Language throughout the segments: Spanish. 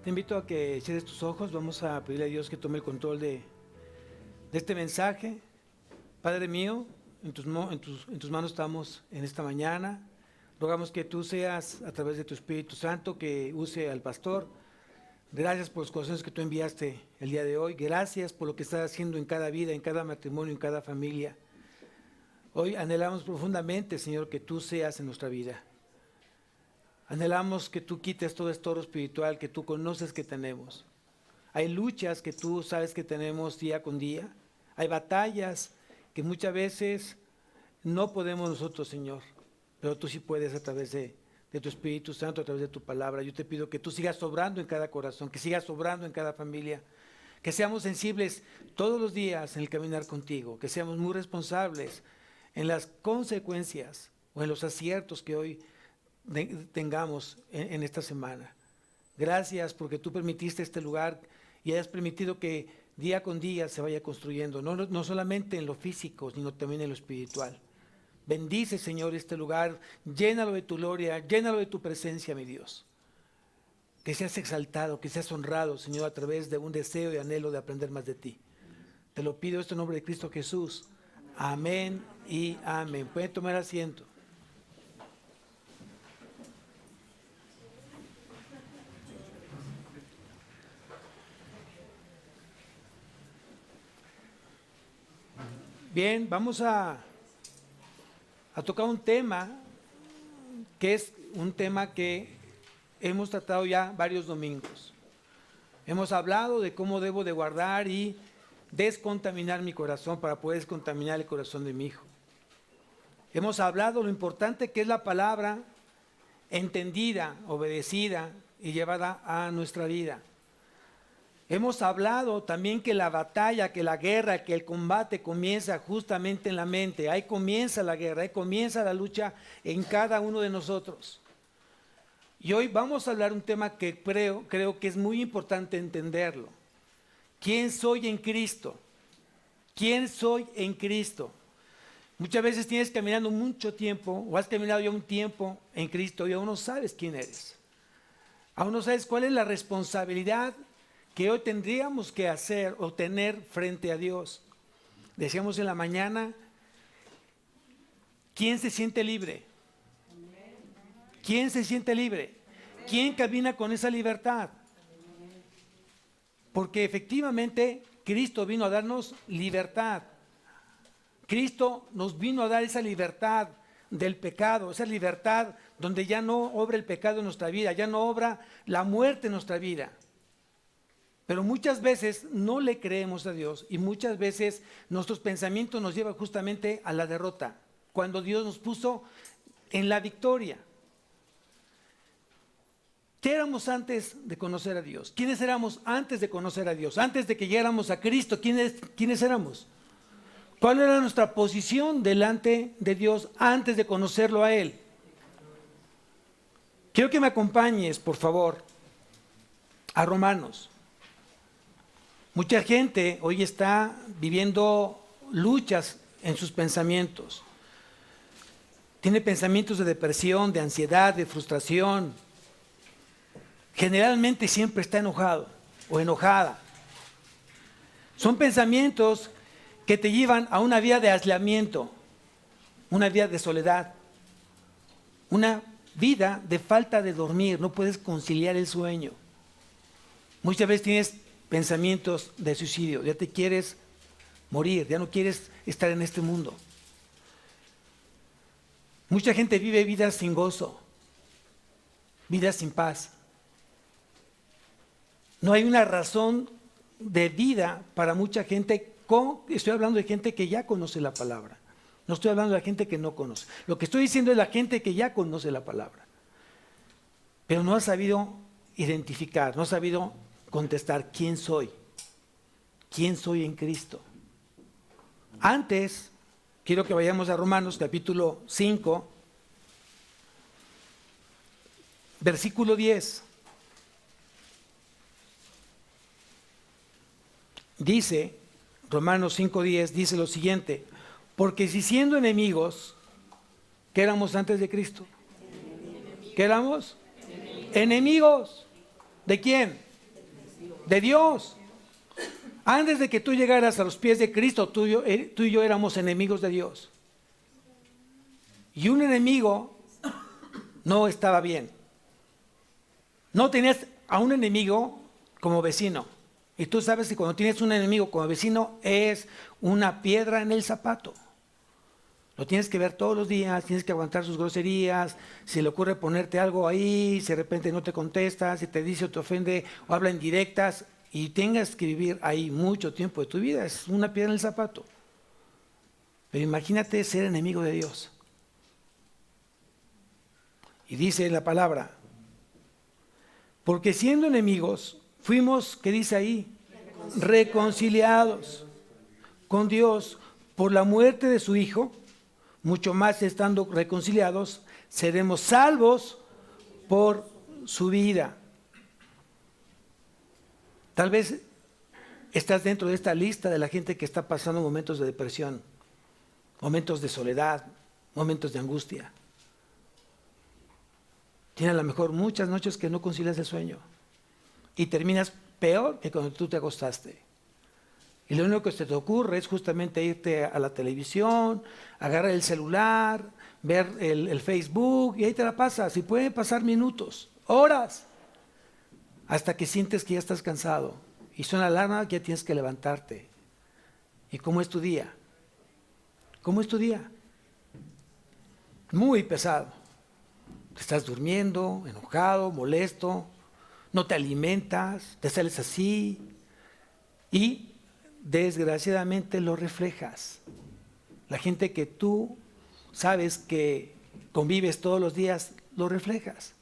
Te invito a que cierres tus ojos. Vamos a pedirle a Dios que tome el control de este mensaje. Padre mío, en tus manos estamos en esta mañana. Rogamos que tú seas, a través de tu Espíritu Santo, que use al pastor. Gracias por los corazones que tú enviaste el día de hoy. Gracias por lo que estás haciendo en cada vida, en cada matrimonio, en cada familia. Hoy anhelamos profundamente, Señor, que tú seas en nuestra vida. Anhelamos que tú quites todo estorbo espiritual que tú conoces que tenemos. Hay luchas que tú sabes que tenemos día con día. Hay batallas que muchas veces no podemos nosotros, Señor, pero tú sí puedes a través de tu Espíritu Santo, a través de tu palabra. Yo te pido que tú sigas obrando en cada corazón, que sigas obrando en cada familia, que seamos sensibles todos los días en el caminar contigo, que seamos muy responsables en las consecuencias o en los aciertos que hoy tengamos en esta semana. Gracias porque tú permitiste este lugar y hayas permitido que día con día se vaya construyendo, no solamente en lo físico, sino también en lo espiritual. Bendice, Señor, este lugar, llénalo de tu gloria, llénalo de tu presencia, mi Dios. Que seas exaltado, que seas honrado, Señor, a través de un deseo y anhelo de aprender más de ti. Te lo pido esto en nombre de Cristo Jesús. Amén y amén. Pueden tomar asiento. Bien, vamos a tocar un tema que es un tema que hemos tratado ya varios domingos. Hemos hablado de cómo debo de guardar y descontaminar mi corazón para poder descontaminar el corazón de mi hijo. Hemos hablado lo importante que es la palabra entendida, obedecida y llevada a nuestra vida. Hemos hablado también que la batalla, que la guerra, que el combate comienza justamente en la mente. Ahí comienza la guerra, ahí comienza la lucha en cada uno de nosotros. Y hoy vamos a hablar un tema que creo que es muy importante entenderlo. ¿Quién soy en Cristo? ¿Quién soy en Cristo? Muchas veces tienes caminando mucho tiempo o has caminado ya un tiempo en Cristo y aún no sabes quién eres. Aún no sabes cuál es la responsabilidad que hoy tendríamos que hacer o tener frente a Dios. Decíamos en la mañana, ¿quién se siente libre? ¿Quién se siente libre? ¿Quién camina con esa libertad? Porque efectivamente Cristo vino a darnos libertad. Cristo nos vino a dar esa libertad del pecado, esa libertad donde ya no obra el pecado en nuestra vida, ya no obra la muerte en nuestra vida. Pero muchas veces no le creemos a Dios y muchas veces nuestros pensamientos nos llevan justamente a la derrota, cuando Dios nos puso en la victoria. ¿Qué éramos antes de conocer a Dios? ¿Quiénes éramos antes de conocer a Dios? Antes de que llegáramos a Cristo, ¿quiénes éramos? ¿Cuál era nuestra posición delante de Dios antes de conocerlo a Él? Quiero que me acompañes, por favor, a Romanos. Mucha gente hoy está viviendo luchas en sus pensamientos. Tiene pensamientos de depresión, de ansiedad, de frustración. Generalmente siempre está enojado o enojada. Son pensamientos que te llevan a una vida de aislamiento, una vida de soledad, una vida de falta de dormir. No puedes conciliar el sueño. Muchas veces tienes pensamientos de suicidio, ya te quieres morir, ya no quieres estar en este mundo. Mucha gente vive vidas sin gozo, vidas sin paz. No hay una razón de vida para mucha gente. Estoy hablando de gente que ya conoce la palabra, no estoy hablando de la gente que no conoce. Lo que estoy diciendo es la gente que ya conoce la palabra, pero no ha sabido identificar, no ha sabido contestar quién soy en Cristo. Antes, quiero que vayamos a Romanos capítulo 5, versículo 10. Dice, Romanos 5:10, dice lo siguiente: porque si siendo enemigos, ¿qué éramos antes de Cristo? ¿Qué éramos? Enemigos. ¿De quién? de Dios. Antes de que tú llegaras a los pies de Cristo, tú y yo éramos enemigos de Dios. Y un enemigo no estaba bien. No tenías a un enemigo como vecino. Y tú sabes que cuando tienes un enemigo como vecino es una piedra en el zapato. Lo tienes que ver todos los días, tienes que aguantar sus groserías, si le ocurre ponerte algo ahí, si de repente no te contesta, si te dice o te ofende o habla en directas y tengas que vivir ahí mucho tiempo de tu vida, es una piedra en el zapato. Pero imagínate ser enemigo de Dios. Y dice la palabra, porque siendo enemigos, fuimos, ¿qué dice ahí? Reconciliados con Dios por la muerte de su Hijo. Mucho más estando reconciliados, seremos salvos por su vida. Tal vez estás dentro de esta lista de la gente que está pasando momentos de depresión, momentos de soledad, momentos de angustia. Tienes a lo mejor muchas noches que no concilias el sueño y terminas peor que cuando tú te acostaste. Y lo único que se te ocurre es justamente irte a la televisión, agarrar el celular, ver el Facebook y ahí te la pasas. Y pueden pasar minutos, horas, hasta que sientes que ya estás cansado. Y suena la alarma que ya tienes que levantarte. ¿Y cómo es tu día? ¿Cómo es tu día? Muy pesado. Estás durmiendo, enojado, molesto, no te alimentas, te sales así y desgraciadamente lo reflejas. La gente que tú sabes que convives todos los días, lo reflejas.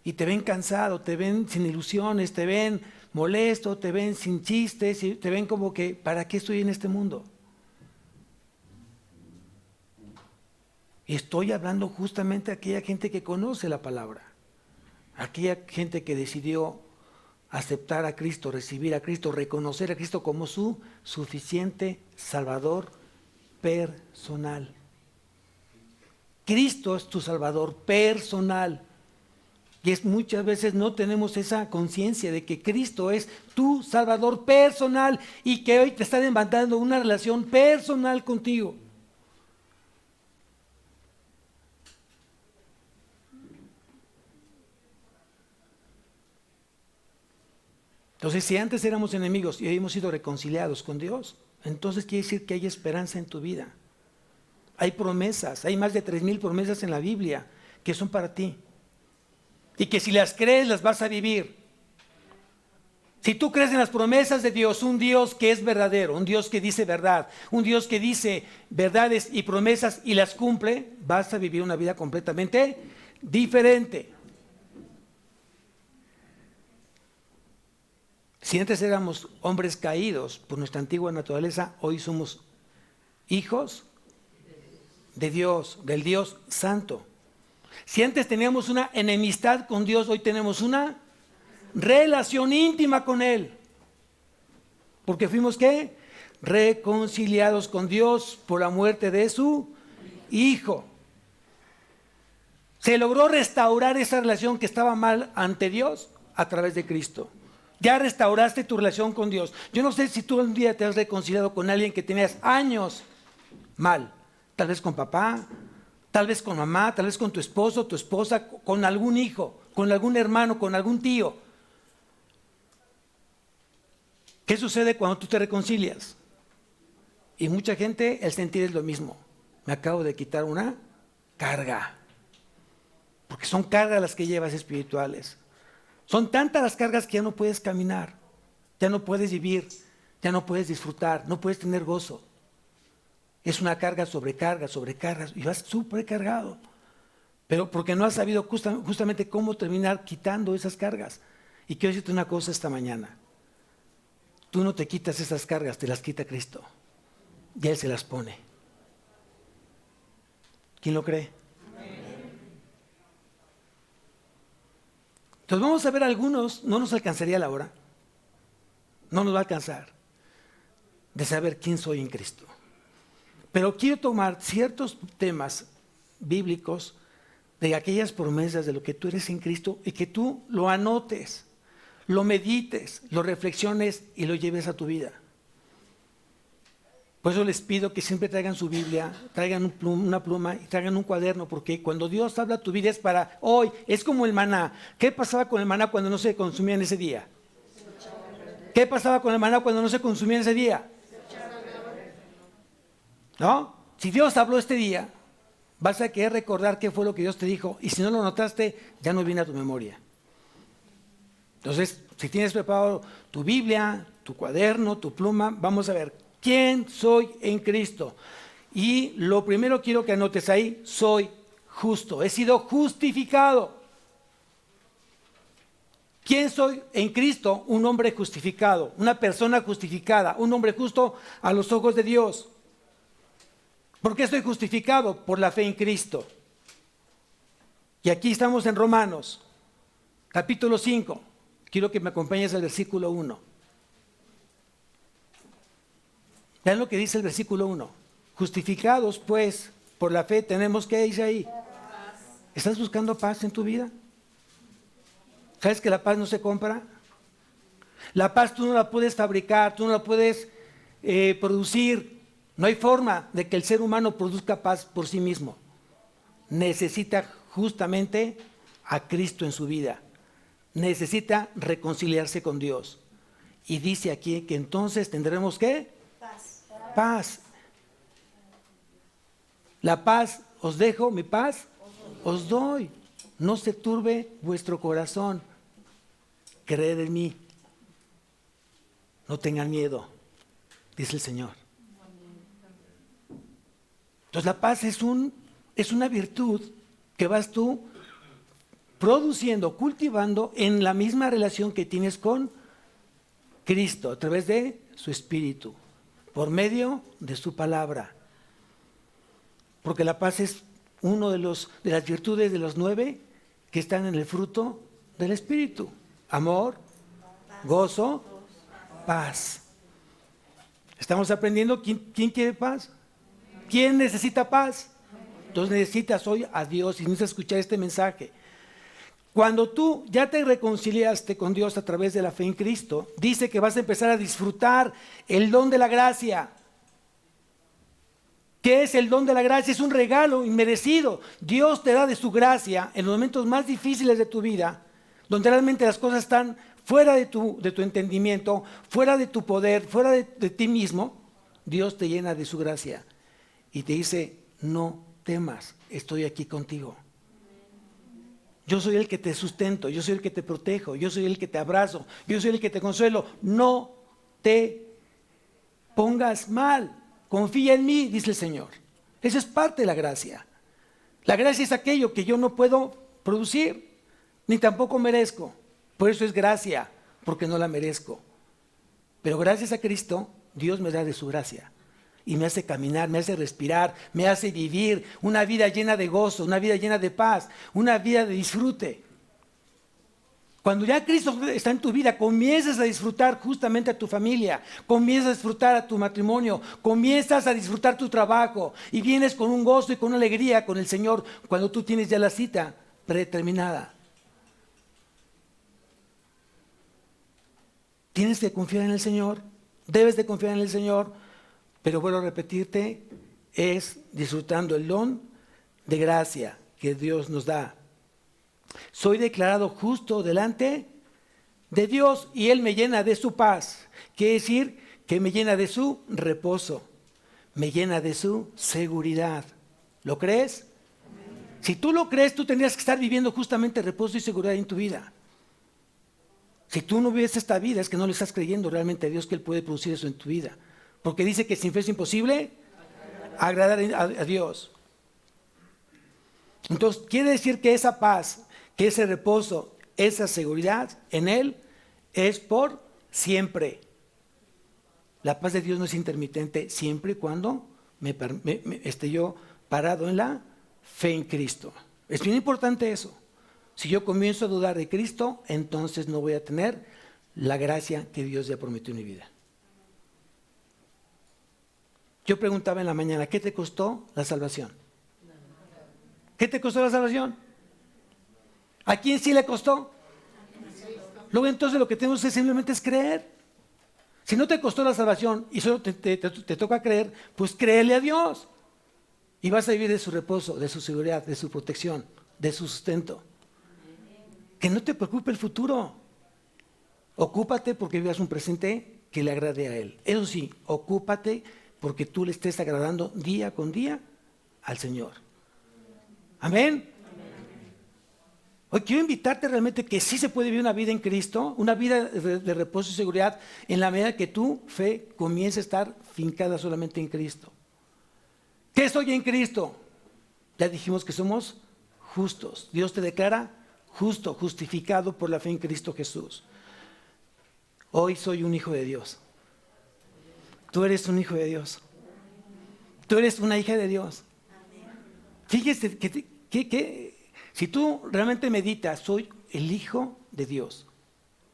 Y te ven cansado, te ven sin ilusiones, te ven molesto, te ven sin chistes, y te ven como que, ¿para qué estoy en este mundo? Y estoy hablando justamente a aquella gente que conoce la palabra, aquella gente que decidió aceptar a Cristo, recibir a Cristo, reconocer a Cristo como su suficiente Salvador personal. Cristo es tu Salvador personal. Y muchas veces no tenemos esa conciencia de que Cristo es tu Salvador personal y que hoy te está demandando una relación personal contigo. Entonces, si antes éramos enemigos y hoy hemos sido reconciliados con Dios, entonces quiere decir que hay esperanza en tu vida. Hay promesas, hay más de 3,000 promesas en la Biblia que son para ti. Y que si las crees, las vas a vivir. Si tú crees en las promesas de Dios, un Dios que es verdadero, un Dios que dice verdad, un Dios que dice verdades y promesas y las cumple, vas a vivir una vida completamente diferente. Si antes éramos hombres caídos por nuestra antigua naturaleza, hoy somos hijos de Dios, del Dios Santo. Si antes teníamos una enemistad con Dios, hoy tenemos una relación íntima con Él. Porque fuimos, ¿qué? Reconciliados con Dios por la muerte de su Hijo. Se logró restaurar esa relación que estaba mal ante Dios a través de Cristo. Ya restauraste tu relación con Dios. Yo no sé si tú un día te has reconciliado con alguien que tenías años mal. Tal vez con papá, tal vez con mamá, tal vez con tu esposo, tu esposa, con algún hijo, con algún hermano, con algún tío. ¿Qué sucede cuando tú te reconcilias? Y mucha gente, el sentir es lo mismo. Me acabo de quitar una carga. Porque son cargas las que llevas espirituales. Son tantas las cargas que ya no puedes caminar, ya no puedes vivir, ya no puedes disfrutar, no puedes tener gozo. Es una carga sobre carga, sobre cargas, y vas súper cargado. Pero porque no has sabido justamente cómo terminar quitando esas cargas. Y quiero decirte una cosa esta mañana. Tú no te quitas esas cargas, te las quita Cristo. Y Él se las pone. ¿Quién lo cree? Entonces vamos a ver algunos, no nos alcanzaría la hora, no nos va a alcanzar de saber quién soy en Cristo. Pero quiero tomar ciertos temas bíblicos de aquellas promesas de lo que tú eres en Cristo y que tú lo anotes, lo medites, lo reflexiones y lo lleves a tu vida. Por eso les pido que siempre traigan su Biblia, traigan una pluma y traigan un cuaderno, porque cuando Dios habla a tu vida es para hoy, es como el maná. ¿Qué pasaba con el maná cuando no se consumía en ese día? ¿Qué pasaba con el maná cuando no se consumía en ese día? ¿No? Si Dios habló este día, vas a querer recordar qué fue lo que Dios te dijo, y si no lo notaste, ya no viene a tu memoria. Entonces, si tienes preparado tu Biblia, tu cuaderno, tu pluma, vamos a ver, ¿quién soy en Cristo? Y lo primero quiero que anotes ahí, soy justo, he sido justificado. ¿Quién soy en Cristo? Un hombre justificado, una persona justificada, un hombre justo a los ojos de Dios. ¿Por qué estoy justificado? Por la fe en Cristo. Y aquí estamos en Romanos, capítulo 5. Quiero que me acompañes al versículo 1. Vean lo que dice el versículo 1. Justificados, pues, por la fe, tenemos que dice ahí. ¿Estás buscando paz en tu vida? ¿Sabes que la paz no se compra? La paz tú no la puedes fabricar, tú no la puedes producir. No hay forma de que el ser humano produzca paz por sí mismo. Necesita justamente a Cristo en su vida. Necesita reconciliarse con Dios. Y dice aquí que entonces tendremos ¿qué? Paz. La paz os dejo, mi paz os doy. No se turbe vuestro corazón. Creed en mí. No tengan miedo, dice el Señor. Entonces la paz es una virtud que vas tú produciendo, cultivando en la misma relación que tienes con Cristo, a través de su Espíritu, por medio de su palabra. Porque la paz es uno de las virtudes de los 9 que están en el fruto del Espíritu. Amor, gozo, paz. Estamos aprendiendo quién quiere paz. ¿Quién necesita paz? Entonces necesitas hoy a Dios y necesitas escuchar este mensaje. Cuando tú ya te reconciliaste con Dios a través de la fe en Cristo, dice que vas a empezar a disfrutar el don de la gracia. ¿Qué es el don de la gracia? Es un regalo inmerecido. Dios te da de su gracia en los momentos más difíciles de tu vida, donde realmente las cosas están fuera de tu entendimiento, fuera de tu poder, fuera de ti mismo. Dios te llena de su gracia y te dice, no temas, estoy aquí contigo. Yo soy el que te sustento, yo soy el que te protejo, yo soy el que te abrazo, yo soy el que te consuelo. No te pongas mal, confía en mí, dice el Señor. Esa es parte de la gracia. La gracia es aquello que yo no puedo producir, ni tampoco merezco. Por eso es gracia, porque no la merezco. Pero gracias a Cristo, Dios me da de su gracia. Y me hace caminar, me hace respirar, me hace vivir una vida llena de gozo, una vida llena de paz, una vida de disfrute. Cuando ya Cristo está en tu vida, comienzas a disfrutar justamente a tu familia, comienzas a disfrutar a tu matrimonio, comienzas a disfrutar tu trabajo y vienes con un gozo y con una alegría con el Señor cuando tú tienes ya la cita predeterminada. Tienes que confiar en el Señor, debes de confiar en el Señor. Pero vuelvo a repetirte, es disfrutando el don de gracia que Dios nos da. Soy declarado justo delante de Dios y Él me llena de su paz. Quiere decir que me llena de su reposo, me llena de su seguridad. ¿Lo crees? Si tú lo crees, tú tendrías que estar viviendo justamente reposo y seguridad en tu vida. Si tú no vives esta vida, es que no le estás creyendo realmente a Dios que Él puede producir eso en tu vida. Porque dice que sin fe es imposible agradar a Dios. Entonces, quiere decir que esa paz, que ese reposo, esa seguridad en Él es por siempre. La paz de Dios no es intermitente siempre y cuando esté yo parado en la fe en Cristo. Es bien importante eso. Si yo comienzo a dudar de Cristo, entonces no voy a tener la gracia que Dios ya prometió en mi vida. Yo preguntaba en la mañana, ¿qué te costó la salvación? ¿Qué te costó la salvación? ¿A quién sí le costó? luego entonces lo que tenemos que simplemente es creer. Si no te costó la salvación y solo te toca creer, pues créele a Dios. Y vas a vivir de su reposo, de su seguridad, de su protección, de su sustento. Que no te preocupe el futuro. Ocúpate porque vivas un presente que le agrade a Él. Eso sí, ocúpate porque tú le estés agradando día con día al Señor. Amén. Hoy quiero invitarte realmente que sí se puede vivir una vida en Cristo, una vida de reposo y seguridad en la medida que tu fe comience a estar fincada solamente en Cristo. ¿Qué soy en Cristo? Ya dijimos que somos justos. Dios te declara justo, justificado por la fe en Cristo Jesús. Hoy soy un hijo de Dios. Tú eres un hijo de Dios. Tú eres una hija de Dios. Fíjese que si tú realmente meditas, soy el hijo de Dios.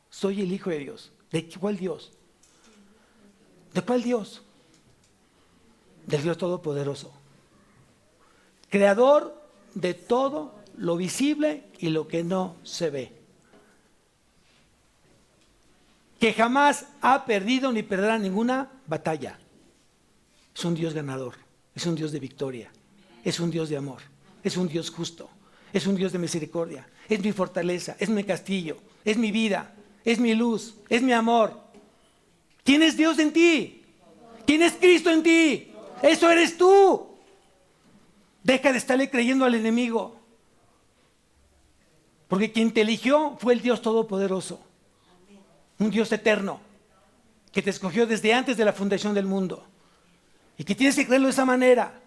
Soy el hijo de Dios. ¿De cuál Dios? ¿De cuál Dios? Del Dios Todopoderoso. Creador de todo lo visible y lo que no se ve. Que jamás ha perdido ni perderá ninguna batalla. Es un Dios ganador, es un Dios de victoria, es un Dios de amor, es un Dios justo, es un Dios de misericordia, es mi fortaleza, es mi castillo, es mi vida, es mi luz, es mi amor. ¿Quién es Dios en ti? ¿Quién es Cristo en ti? Eso eres tú. Deja de estarle creyendo al enemigo. Porque quien te eligió fue el Dios Todopoderoso. Un Dios eterno, que te escogió desde antes de la fundación del mundo. Y que tienes que creerlo de esa manera.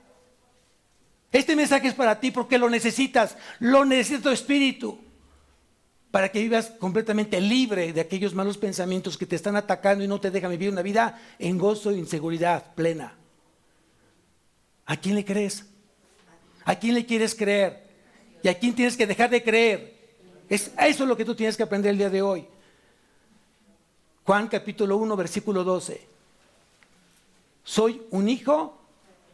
Este mensaje es para ti porque lo necesita tu espíritu. Para que vivas completamente libre de aquellos malos pensamientos que te están atacando y no te dejan vivir una vida en gozo y en seguridad plena. ¿A quién le crees? ¿A quién le quieres creer? ¿Y a quién tienes que dejar de creer? Eso es lo que tú tienes que aprender el día de hoy. Juan capítulo 1, versículo 12. Soy un hijo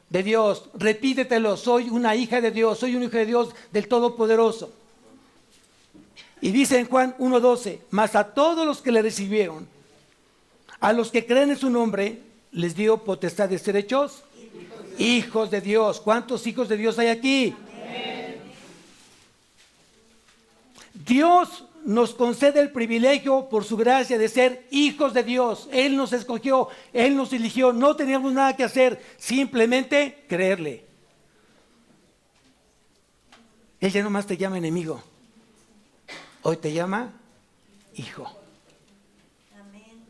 de Dios. Repítetelo, soy una hija de Dios. Soy un hijo de Dios del Todopoderoso. Y dice en Juan 1:12, mas a todos los que le recibieron, a los que creen en su nombre, les dio potestad de ser hechos hijos de Dios. ¿Cuántos hijos de Dios hay aquí? Amén. Dios nos concede el privilegio por su gracia de ser hijos de Dios. Él nos escogió, Él nos eligió, no teníamos nada que hacer, simplemente creerle. Él ya nomás te llama enemigo, hoy te llama hijo. Amén.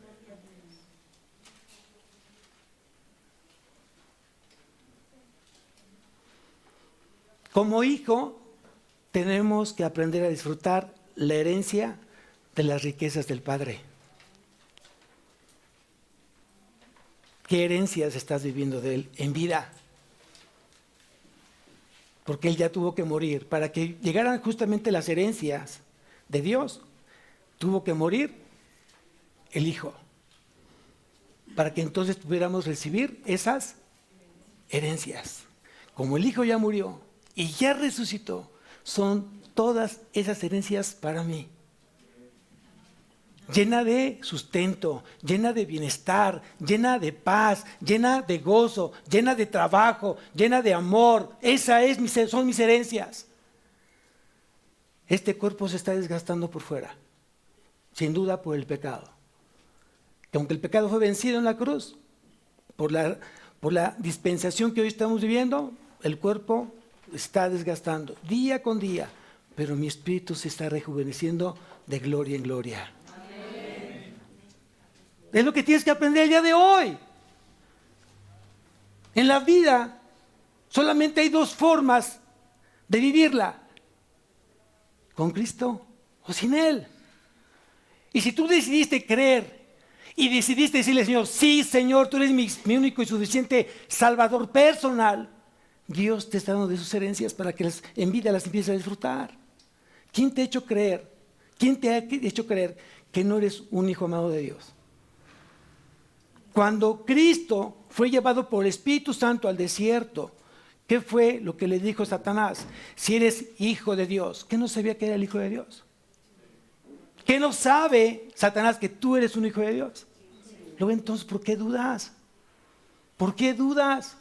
Como hijo tenemos que aprender a disfrutar la herencia de las riquezas del Padre. ¿Qué herencias estás viviendo de Él en vida? Porque Él ya tuvo que morir. Para que llegaran justamente las herencias de Dios, tuvo que morir el Hijo. Para que entonces pudiéramos recibir esas herencias. Como el Hijo ya murió y ya resucitó, son todas esas herencias para mí. Llena de sustento, llena de bienestar, llena de paz, llena de gozo, llena de trabajo, llena de amor. Son mis herencias. Este cuerpo se está desgastando por fuera, sin duda por el pecado. Que aunque el pecado fue vencido en la cruz, por la dispensación que hoy estamos viviendo, el cuerpo está desgastando día con día, pero mi espíritu se está rejuveneciendo de gloria en gloria. Amén. Es lo que tienes que aprender el día de hoy. En la vida solamente hay dos formas de vivirla: con Cristo o sin Él. Y si tú decidiste creer y decidiste decirle al Señor, sí Señor, tú eres mi único y suficiente Salvador personal, Dios te está dando de sus herencias para que en vida las empieces a disfrutar. ¿Quién te ha hecho creer? ¿Quién te ha hecho creer que no eres un hijo amado de Dios? Cuando Cristo fue llevado por el Espíritu Santo al desierto, ¿qué fue lo que le dijo Satanás? Si eres hijo de Dios. ¿Qué no sabía que era el hijo de Dios? ¿Qué no sabe Satanás que tú eres un hijo de Dios? Luego entonces, ¿por qué dudas? ¿Por qué dudas?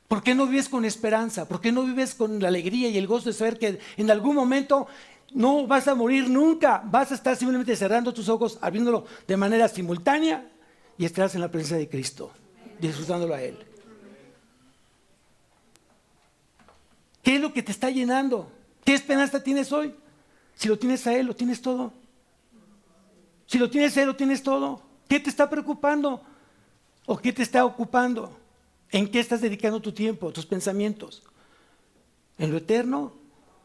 ¿Por qué no vives con esperanza? ¿Por qué no vives con la alegría y el gozo de saber que en algún momento no vas a morir nunca? Vas a estar simplemente cerrando tus ojos, abriéndolo de manera simultánea y estarás en la presencia de Cristo, disfrutándolo a Él. ¿Qué es lo que te está llenando? ¿Qué esperanza tienes hoy? Si lo tienes a Él, lo tienes todo. Si lo tienes a Él, lo tienes todo. ¿Qué te está preocupando? ¿O qué te está ocupando? ¿En qué estás dedicando tu tiempo, tus pensamientos? ¿En lo eterno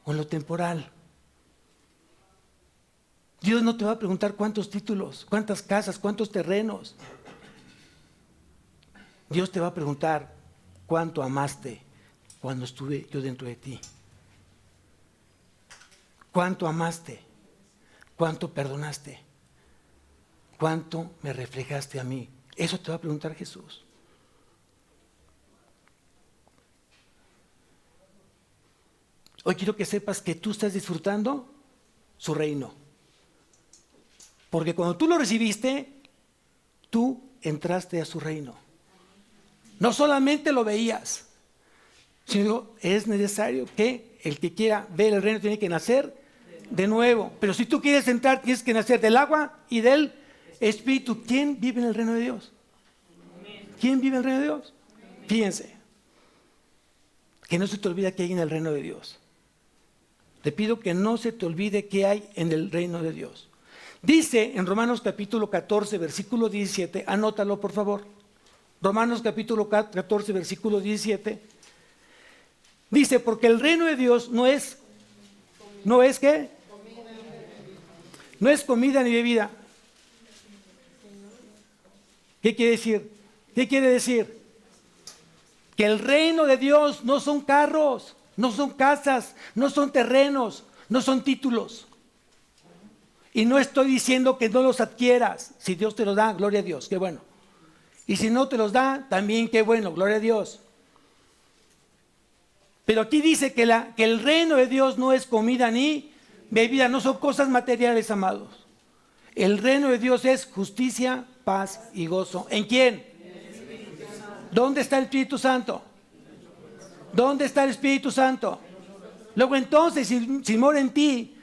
o en lo temporal? Dios no te va a preguntar cuántos títulos, cuántas casas, cuántos terrenos. Dios te va a preguntar cuánto amaste cuando estuve yo dentro de ti. ¿Cuánto amaste? ¿Cuánto perdonaste? ¿Cuánto me reflejaste a mí? Eso te va a preguntar Jesús. Hoy quiero que sepas que tú estás disfrutando su reino. Porque cuando tú lo recibiste, tú entraste a su reino. No solamente lo veías, sino es necesario que el que quiera ver el reino tiene que nacer de nuevo. Pero si tú quieres entrar, tienes que nacer del agua y del Espíritu. ¿Quién vive en el reino de Dios? ¿Quién vive en el reino de Dios? Fíjense, que no se te olvide que hay en el reino de Dios. Te pido que no se te olvide que hay en el reino de Dios. Dice en Romanos capítulo 14, versículo 17, anótalo por favor. Romanos capítulo 14, versículo 17. Dice, porque el reino de Dios no es ¿qué? No es comida ni bebida. ¿Qué quiere decir? ¿Qué quiere decir? Que el reino de Dios no son carros, no son casas, no son terrenos, no son títulos. Y no estoy diciendo que no los adquieras. Si Dios te los da, gloria a Dios, qué bueno. Y si no te los da, también qué bueno, gloria a Dios. Pero aquí dice que el reino de Dios no es comida ni bebida, no son cosas materiales, amados. El reino de Dios es justicia, paz y gozo. ¿En quién? ¿Dónde está el Espíritu Santo? ¿Dónde está el Espíritu Santo? Luego entonces, si mora en ti,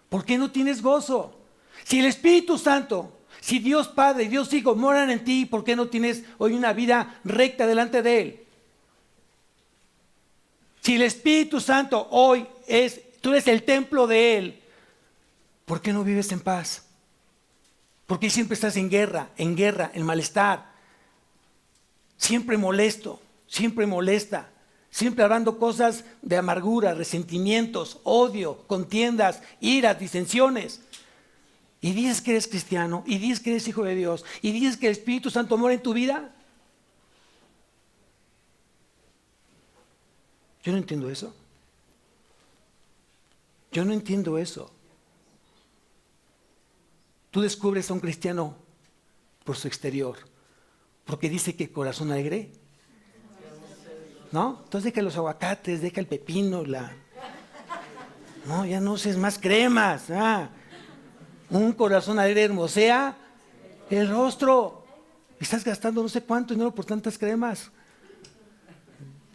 ¿por qué no tienes gozo? Si el Espíritu Santo, si Dios Padre y Dios Hijo moran en ti, ¿por qué no tienes hoy una vida recta delante de Él? Si el Espíritu Santo hoy tú eres el templo de Él, ¿por qué no vives en paz? ¿Por qué siempre estás en guerra, en malestar? Siempre molesto, siempre molesta, siempre hablando cosas de amargura, resentimientos, odio, contiendas, iras, disensiones. Y dices que eres cristiano, y dices que eres hijo de Dios, y dices que el Espíritu Santo mora en tu vida. Yo no entiendo eso. Yo no entiendo eso. Tú descubres a un cristiano por su exterior, porque dice que corazón alegre, ¿no? Entonces deja los aguacates, deja el pepino, no, ya no uses más cremas. Un corazón alegre hermosea el rostro. Estás gastando no sé cuánto dinero por tantas cremas.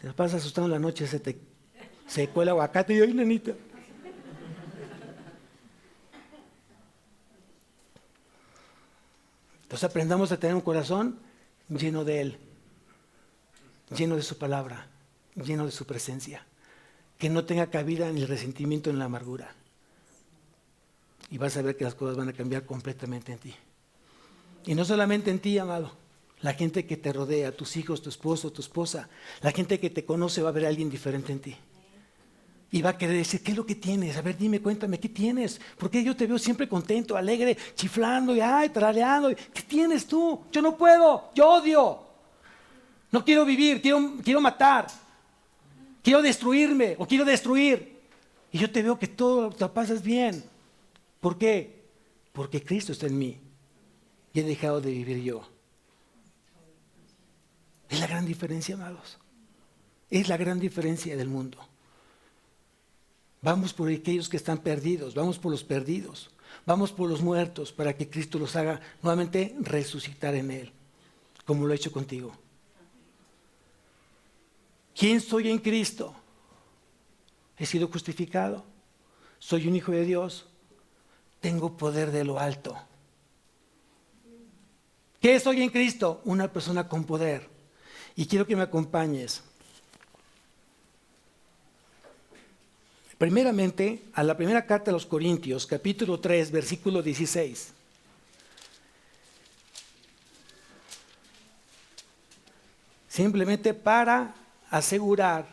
Te pasas asustando en la noche, se te secó el aguacate y ¡ay, nenita! Entonces aprendamos a tener un corazón lleno de Él, lleno de su palabra, lleno de su presencia, que no tenga cabida en el resentimiento, en la amargura. Y vas a ver que las cosas van a cambiar completamente en ti. Y no solamente en ti, amado. La gente que te rodea, tus hijos, tu esposo, tu esposa, la gente que te conoce va a ver a alguien diferente en ti. Y va a querer decir, ¿qué es lo que tienes? A ver, dime, cuéntame, ¿qué tienes? ¿Por qué yo te veo siempre contento, alegre, chiflando y tarareando? ¿Qué tienes tú? Yo no puedo, yo odio. No quiero vivir, quiero matar. Quiero destruirme o quiero destruir. Y yo te veo que todo te pasas bien. ¿Por qué? Porque Cristo está en mí y he dejado de vivir yo. Es la gran diferencia, amados. Es la gran diferencia del mundo. Vamos por aquellos que están perdidos, vamos por los perdidos, vamos por los muertos para que Cristo los haga nuevamente resucitar en Él, como lo ha hecho contigo. ¿Quién soy en Cristo? He sido justificado, soy un hijo de Dios, tengo poder de lo alto. ¿Qué soy en Cristo? Una persona con poder. Y quiero que me acompañes. Primeramente, a la primera carta a los Corintios, capítulo 3, versículo 16. Simplemente para asegurar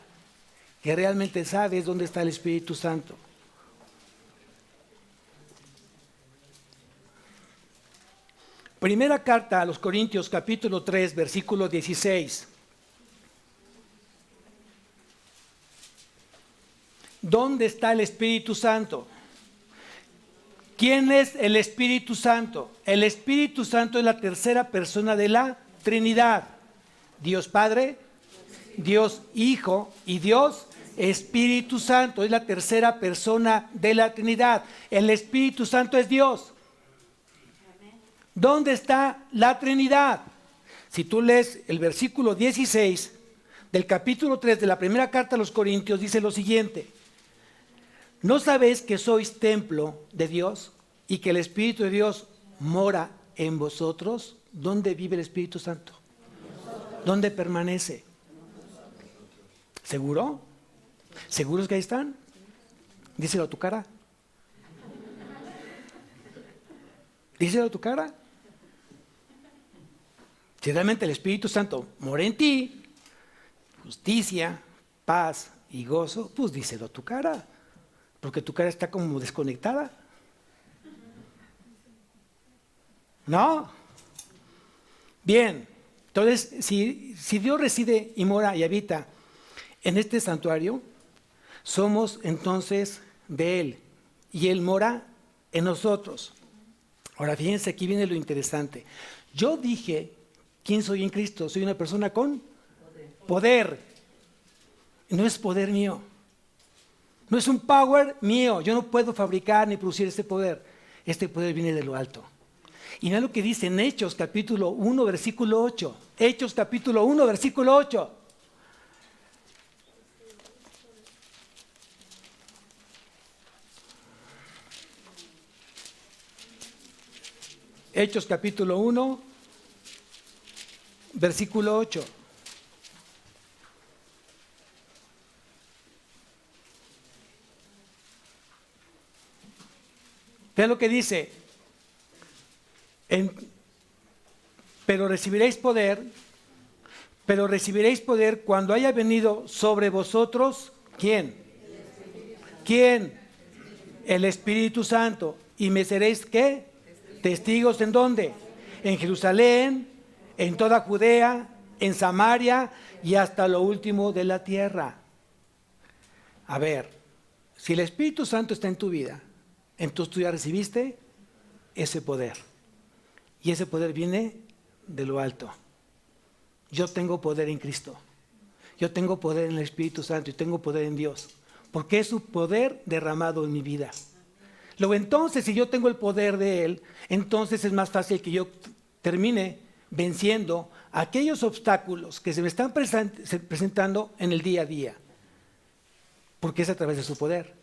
que realmente sabes dónde está el Espíritu Santo. Primera carta a los Corintios, capítulo 3, versículo 16. ¿Dónde está el Espíritu Santo? ¿Quién es el Espíritu Santo? El Espíritu Santo es la tercera persona de la Trinidad. Dios Padre, Dios Hijo y Dios Espíritu Santo. Es la tercera persona de la Trinidad. El Espíritu Santo es Dios. ¿Dónde está la Trinidad? Si tú lees el versículo 16 del capítulo 3 de la primera carta a los Corintios, dice lo siguiente: ¿no sabéis que sois templo de Dios y que el Espíritu de Dios mora en vosotros? ¿Dónde vive el Espíritu Santo? ¿Dónde permanece? ¿Seguro? ¿Seguros que ahí están? Díselo a tu cara. Díselo a tu cara. Si realmente el Espíritu Santo mora en ti, justicia, paz y gozo, pues díselo a tu cara. Porque tu cara está como desconectada. ¿No? Bien, entonces si Dios reside y mora y habita en este santuario, somos entonces de Él y Él mora en nosotros. Ahora fíjense, aquí viene lo interesante. Yo dije, ¿quién soy en Cristo? Soy una persona con poder. No es poder mío. No es un power mío. Yo no puedo fabricar ni producir este poder. Este poder viene de lo alto. Y mira lo que dice en Hechos capítulo 1, versículo 8. Hechos capítulo 1, versículo 8. Hechos capítulo 1, versículo 8. Vean lo que dice. Pero recibiréis poder cuando haya venido sobre vosotros, ¿quién? ¿Quién? El Espíritu Santo. Y me seréis, ¿qué? Testigos, ¿en dónde? En Jerusalén, en toda Judea, en Samaria y hasta lo último de la tierra. A ver, si el Espíritu Santo está en tu vida, entonces tú ya recibiste ese poder. Y ese poder viene de lo alto. Yo tengo poder en Cristo. Yo tengo poder en el Espíritu Santo y tengo poder en Dios. Porque es su poder derramado en mi vida. Luego entonces, si yo tengo el poder de Él, entonces es más fácil que yo termine venciendo aquellos obstáculos que se me están presentando en el día a día. Porque es a través de su poder.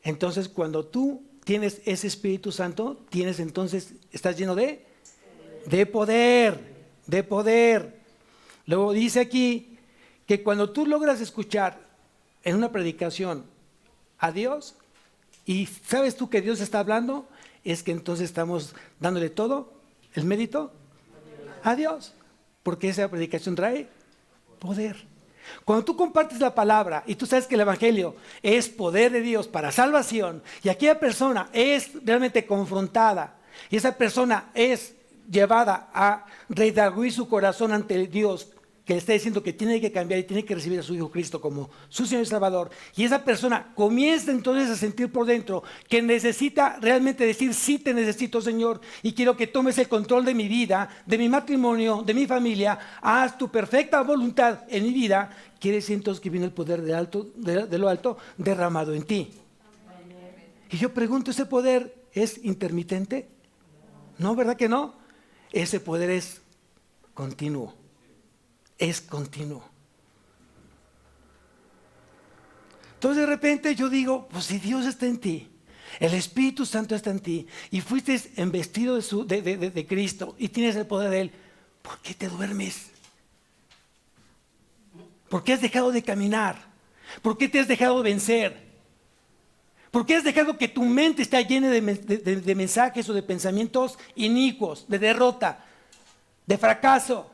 Entonces, cuando tú tienes ese Espíritu Santo, estás lleno de poder. Luego dice aquí que cuando tú logras escuchar en una predicación a Dios y sabes tú que Dios está hablando, es que entonces estamos dándole todo el mérito a Dios, porque esa predicación trae poder. Cuando tú compartes la palabra y tú sabes que el Evangelio es poder de Dios para salvación y aquella persona es realmente confrontada y esa persona es llevada a redarguir su corazón ante Dios, que le está diciendo que tiene que cambiar y tiene que recibir a su Hijo Cristo como su Señor y Salvador, y esa persona comienza entonces a sentir por dentro que necesita realmente decir: sí te necesito, Señor, y quiero que tomes el control de mi vida, de mi matrimonio, de mi familia, haz tu perfecta voluntad en mi vida. quiere decir entonces que viene el poder de lo alto derramado en ti. Y yo pregunto, ¿ese poder es intermitente? No, ¿verdad que no? Ese poder es continuo. Es continuo. Entonces de repente yo digo, pues si Dios está en ti, el Espíritu Santo está en ti, y fuiste embestido de Cristo, y tienes el poder de Él, ¿por qué te duermes? ¿Por qué has dejado de caminar? ¿Por qué te has dejado de vencer? ¿Por qué has dejado que tu mente esté llena de mensajes o de pensamientos inicuos, de derrota, de fracaso?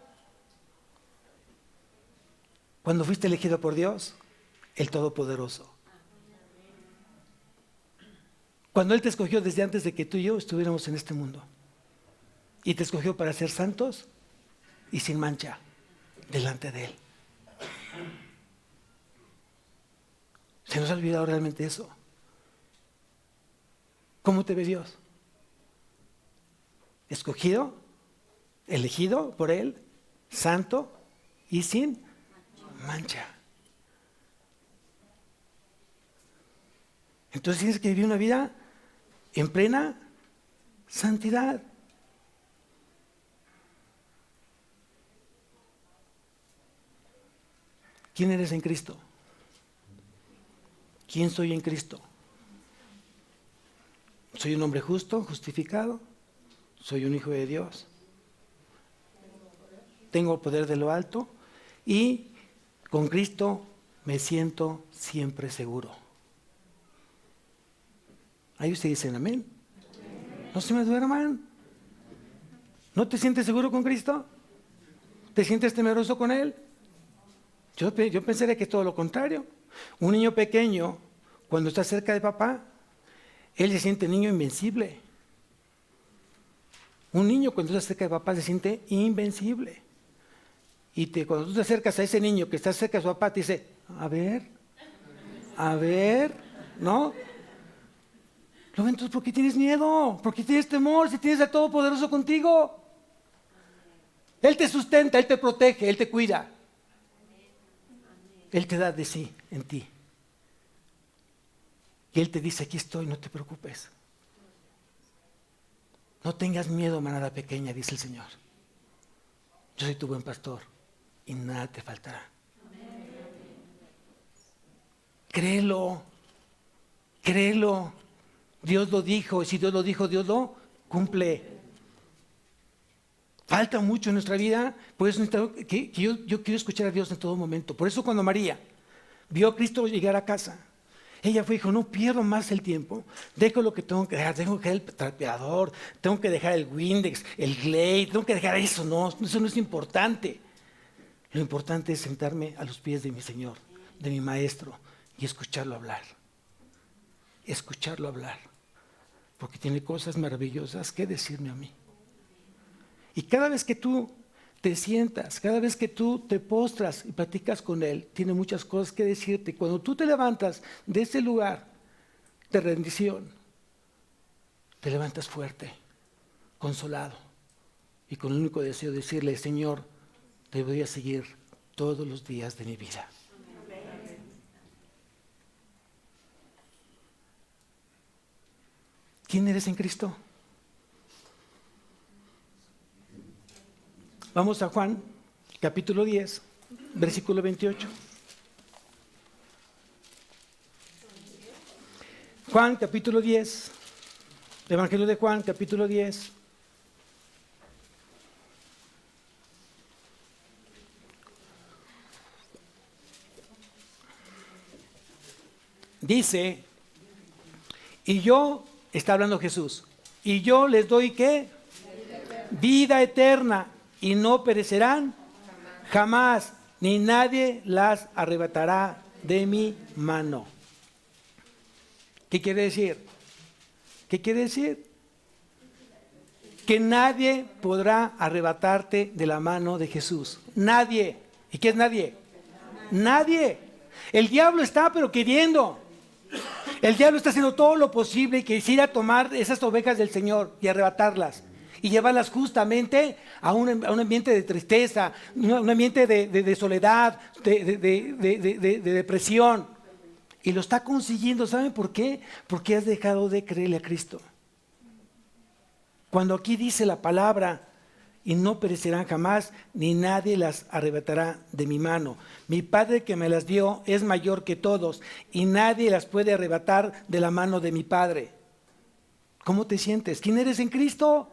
Cuando fuiste elegido por Dios, el Todopoderoso. Cuando Él te escogió desde antes de que tú y yo estuviéramos en este mundo. Y te escogió para ser santos y sin mancha delante de Él. ¿Se nos ha olvidado realmente eso? ¿Cómo te ve Dios? Escogido, elegido por Él, santo y sin mancha. Entonces tienes que vivir una vida en plena santidad. ¿Quién eres en Cristo? ¿Quién soy en Cristo? ¿Soy un hombre justo, justificado? ¿Soy un hijo de Dios? ¿Tengo el poder de lo alto? Y con Cristo me siento siempre seguro. Ahí ustedes dicen amén. No se me duerman. ¿No te sientes seguro con Cristo? ¿Te sientes temeroso con Él? Yo pensaría que es todo lo contrario. Un niño pequeño, cuando está cerca de papá, él se siente niño invencible. Un niño cuando está cerca de papá se siente invencible. Y cuando tú te acercas a ese niño que está cerca de su papá, te dice, a ver, ¿no? Luego entonces, ¿por qué tienes miedo? ¿Por qué tienes temor si tienes al Todopoderoso contigo? Él te sustenta, Él te protege, Él te cuida. Él te da de sí en ti. Y Él te dice, aquí estoy, no te preocupes. No tengas miedo, manada pequeña, dice el Señor. Yo soy tu buen pastor y nada te faltará. Créelo. Dios lo dijo, y si Dios lo dijo, Dios lo cumple. Falta mucho en nuestra vida, por eso que yo quiero escuchar a Dios en todo momento. Por eso cuando María vio a Cristo llegar a casa, ella fue y dijo, no pierdo más el tiempo, dejo lo que tengo que dejar, tengo que dejar el trapeador, tengo que dejar el Windex, el Glade, tengo que dejar eso no es importante. Lo importante es sentarme a los pies de mi Señor, de mi Maestro, y escucharlo hablar. Porque tiene cosas maravillosas que decirme a mí. Y cada vez que tú te sientas, cada vez que tú te postras y platicas con Él, tiene muchas cosas que decirte. Cuando tú te levantas de ese lugar de rendición, te levantas fuerte, consolado, y con el único deseo de decirle, Señor, te voy a seguir todos los días de mi vida. ¿Quién eres en Cristo? Vamos a Juan, capítulo 10, versículo 28. Juan, capítulo 10, Evangelio de Juan, capítulo 10. Dice, y yo, está hablando Jesús, y yo les doy ¿qué? Vida eterna, y no perecerán jamás, ni nadie las arrebatará de mi mano. ¿Qué quiere decir? Que nadie podrá arrebatarte de la mano de Jesús. Nadie. ¿Y qué es nadie? Nadie. El diablo está pero queriendo. El diablo está haciendo todo lo posible y quisiera tomar esas ovejas del Señor y arrebatarlas. y llevarlas justamente a un ambiente de tristeza, un ambiente de soledad, de depresión. Y lo está consiguiendo. ¿Saben por qué? Porque has dejado de creerle a Cristo. Cuando aquí dice la palabra, y no perecerán jamás, ni nadie las arrebatará de mi mano. Mi Padre que me las dio es mayor que todos, y nadie las puede arrebatar de la mano de mi Padre. ¿Cómo te sientes? ¿Quién eres en Cristo?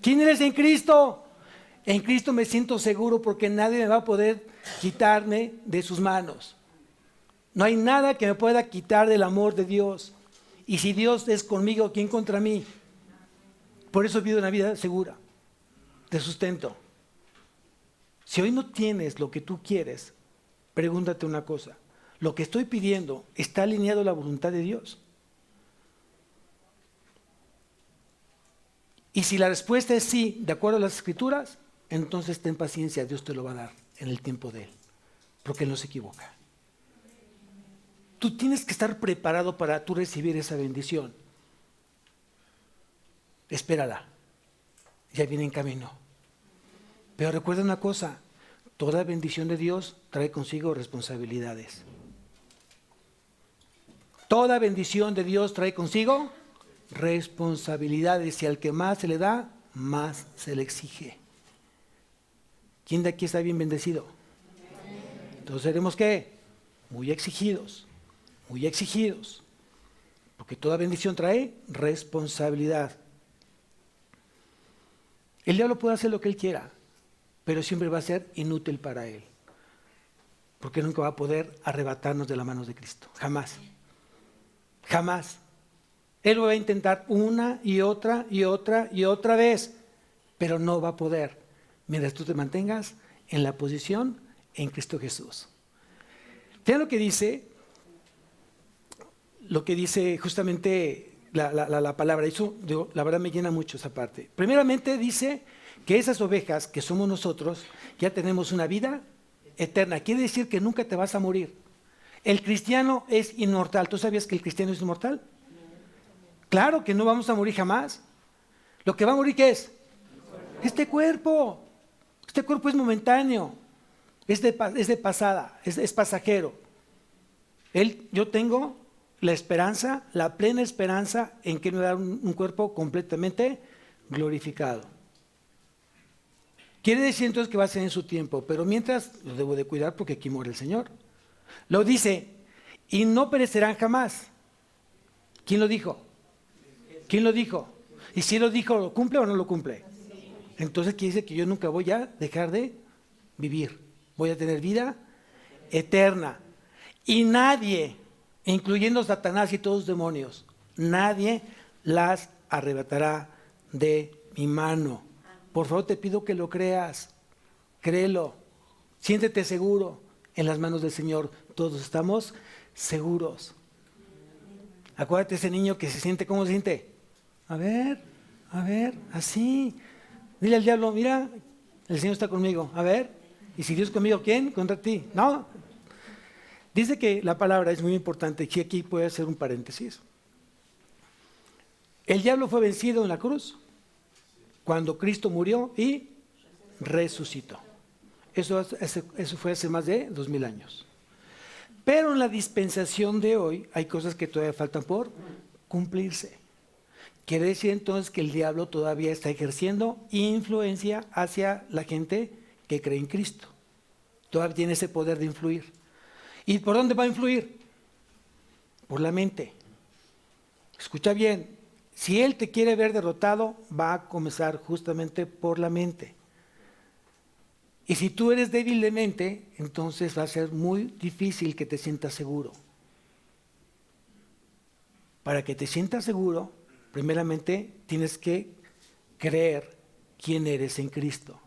¿Quién eres en Cristo? En Cristo me siento seguro porque nadie me va a poder quitarme de sus manos. No hay nada que me pueda quitar del amor de Dios. Y si Dios es conmigo, ¿quién contra mí? Por eso vivo una vida segura, de sustento. Si hoy no tienes lo que tú quieres, pregúntate una cosa. ¿Lo que estoy pidiendo está alineado a la voluntad de Dios? Y si la respuesta es sí, de acuerdo a las Escrituras, entonces ten paciencia, Dios te lo va a dar en el tiempo de Él, porque Él no se equivoca. Tú tienes que estar preparado para tú recibir esa bendición. Espérala, ya viene en camino. Pero recuerda una cosa, toda bendición de Dios trae consigo responsabilidades. Toda bendición de Dios trae consigo responsabilidades, y al que más se le da, más se le exige. ¿Quién de aquí está bien bendecido? Entonces seremos ¿qué? Muy exigidos, porque toda bendición trae responsabilidad. El diablo puede hacer lo que él quiera, pero siempre va a ser inútil para él, porque nunca va a poder arrebatarnos de las manos de Cristo, jamás. Jamás. Él lo va a intentar una y otra vez, pero no va a poder, mientras tú te mantengas en la posición en Cristo Jesús. Vean lo que dice justamente la palabra. Eso, la verdad me llena mucho esa parte. Primeramente dice que esas ovejas que somos nosotros ya tenemos una vida eterna. Quiere decir que nunca te vas a morir. El cristiano es inmortal. ¿Tú sabías que el cristiano es inmortal? Claro que no vamos a morir jamás. Lo que va a morir, ¿qué es? Este cuerpo. Este cuerpo es momentáneo. Es de pasada, es pasajero. Yo tengo la esperanza, la plena esperanza en que me va a dar un cuerpo completamente glorificado. Quiere decir entonces que va a ser en su tiempo, pero mientras lo debo de cuidar porque aquí muere el Señor. Lo dice, y no perecerán jamás. ¿Quién lo dijo? ¿Quién lo dijo? Y si lo dijo, ¿lo cumple o no lo cumple? Entonces quiere decir que yo nunca voy a dejar de vivir. Voy a tener vida eterna. Y nadie, incluyendo Satanás y todos los demonios, nadie las arrebatará de mi mano. Por favor, te pido que lo creas. Créelo. Siéntete seguro en las manos del Señor. Todos estamos seguros. Acuérdate ese niño que se siente, ¿cómo se siente? A ver, así. Dile al diablo, mira, el Señor está conmigo. A ver, y si Dios conmigo, ¿quién? Contra ti. No. Dice que la palabra es muy importante, que aquí puede hacer un paréntesis. El diablo fue vencido en la cruz cuando Cristo murió y resucitó. Eso fue hace más de 2000 años. Pero en la dispensación de hoy hay cosas que todavía faltan por cumplirse. Quiere decir entonces que el diablo todavía está ejerciendo influencia hacia la gente que cree en Cristo. Todavía tiene ese poder de influir. ¿Y por dónde va a influir? Por la mente. Escucha bien, si él te quiere ver derrotado, va a comenzar justamente por la mente. Y si tú eres débil de mente, entonces va a ser muy difícil que te sientas seguro. Para que te sientas seguro, primeramente tienes que creer quién eres en Cristo.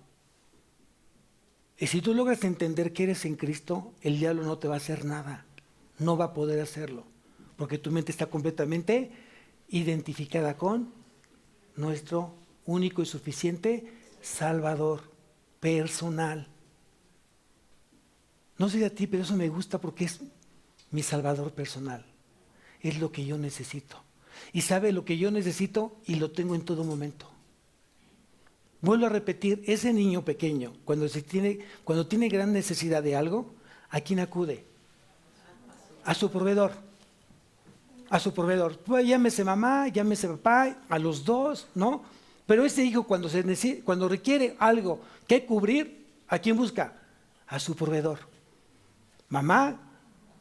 Y si tú logras entender que eres en Cristo, el diablo no te va a hacer nada. No va a poder hacerlo. Porque tu mente está completamente identificada con nuestro único y suficiente Salvador personal. No sé de a ti, pero eso me gusta porque es mi Salvador personal. Es lo que yo necesito. Y sabe lo que yo necesito y lo tengo en todo momento. Vuelvo a repetir, ese niño pequeño, cuando tiene gran necesidad de algo, ¿a quién acude? A su proveedor. A su proveedor. Pues llámese mamá, llámese papá, a los dos, ¿no? Pero ese hijo cuando requiere algo que cubrir, ¿a quién busca? A su proveedor. Mamá,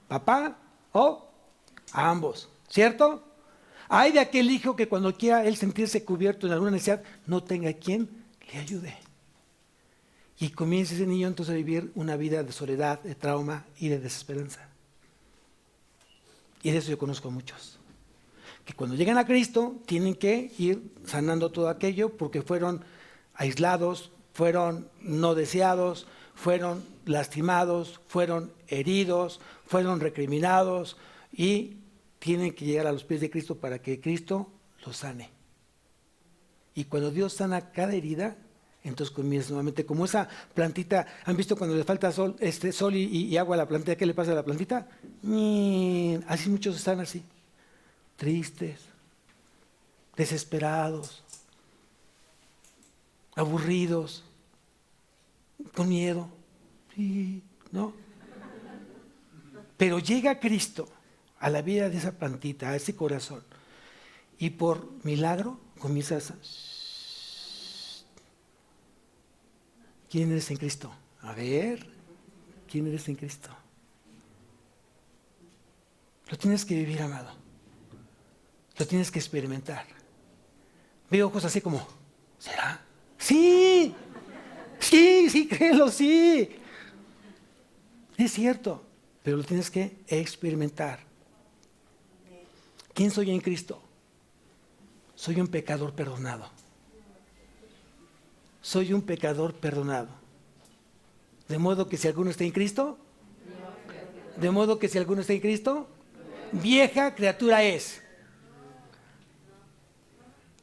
papá o a ambos, ¿cierto? Hay de aquel hijo que cuando quiera él sentirse cubierto en alguna necesidad, no tenga quien le ayude. Y comienza ese niño entonces a vivir una vida de soledad, de trauma y de desesperanza. Y de eso yo conozco a muchos. Que cuando llegan a Cristo tienen que ir sanando todo aquello porque fueron aislados, fueron no deseados, fueron lastimados, fueron heridos, fueron recriminados y tienen que llegar a los pies de Cristo para que Cristo los sane. Y cuando Dios sana cada herida, entonces comienza nuevamente, como esa plantita. ¿Han visto cuando le falta sol y agua a la plantita? ¿Qué le pasa a la plantita? Así muchos están así, tristes, desesperados, aburridos, con miedo, sí, ¿no? Pero llega Cristo a la vida de esa plantita, a ese corazón, y por milagro comienzas a... ¿Quién eres en Cristo? A ver, ¿quién eres en Cristo? Lo tienes que vivir, amado. Lo tienes que experimentar. Veo cosas así como, ¿será? Sí, créelo, sí. Es cierto, pero lo tienes que experimentar. ¿Quién soy en Cristo? Soy un pecador perdonado. Soy un pecador perdonado. De modo que si alguno está en Cristo, vieja criatura es.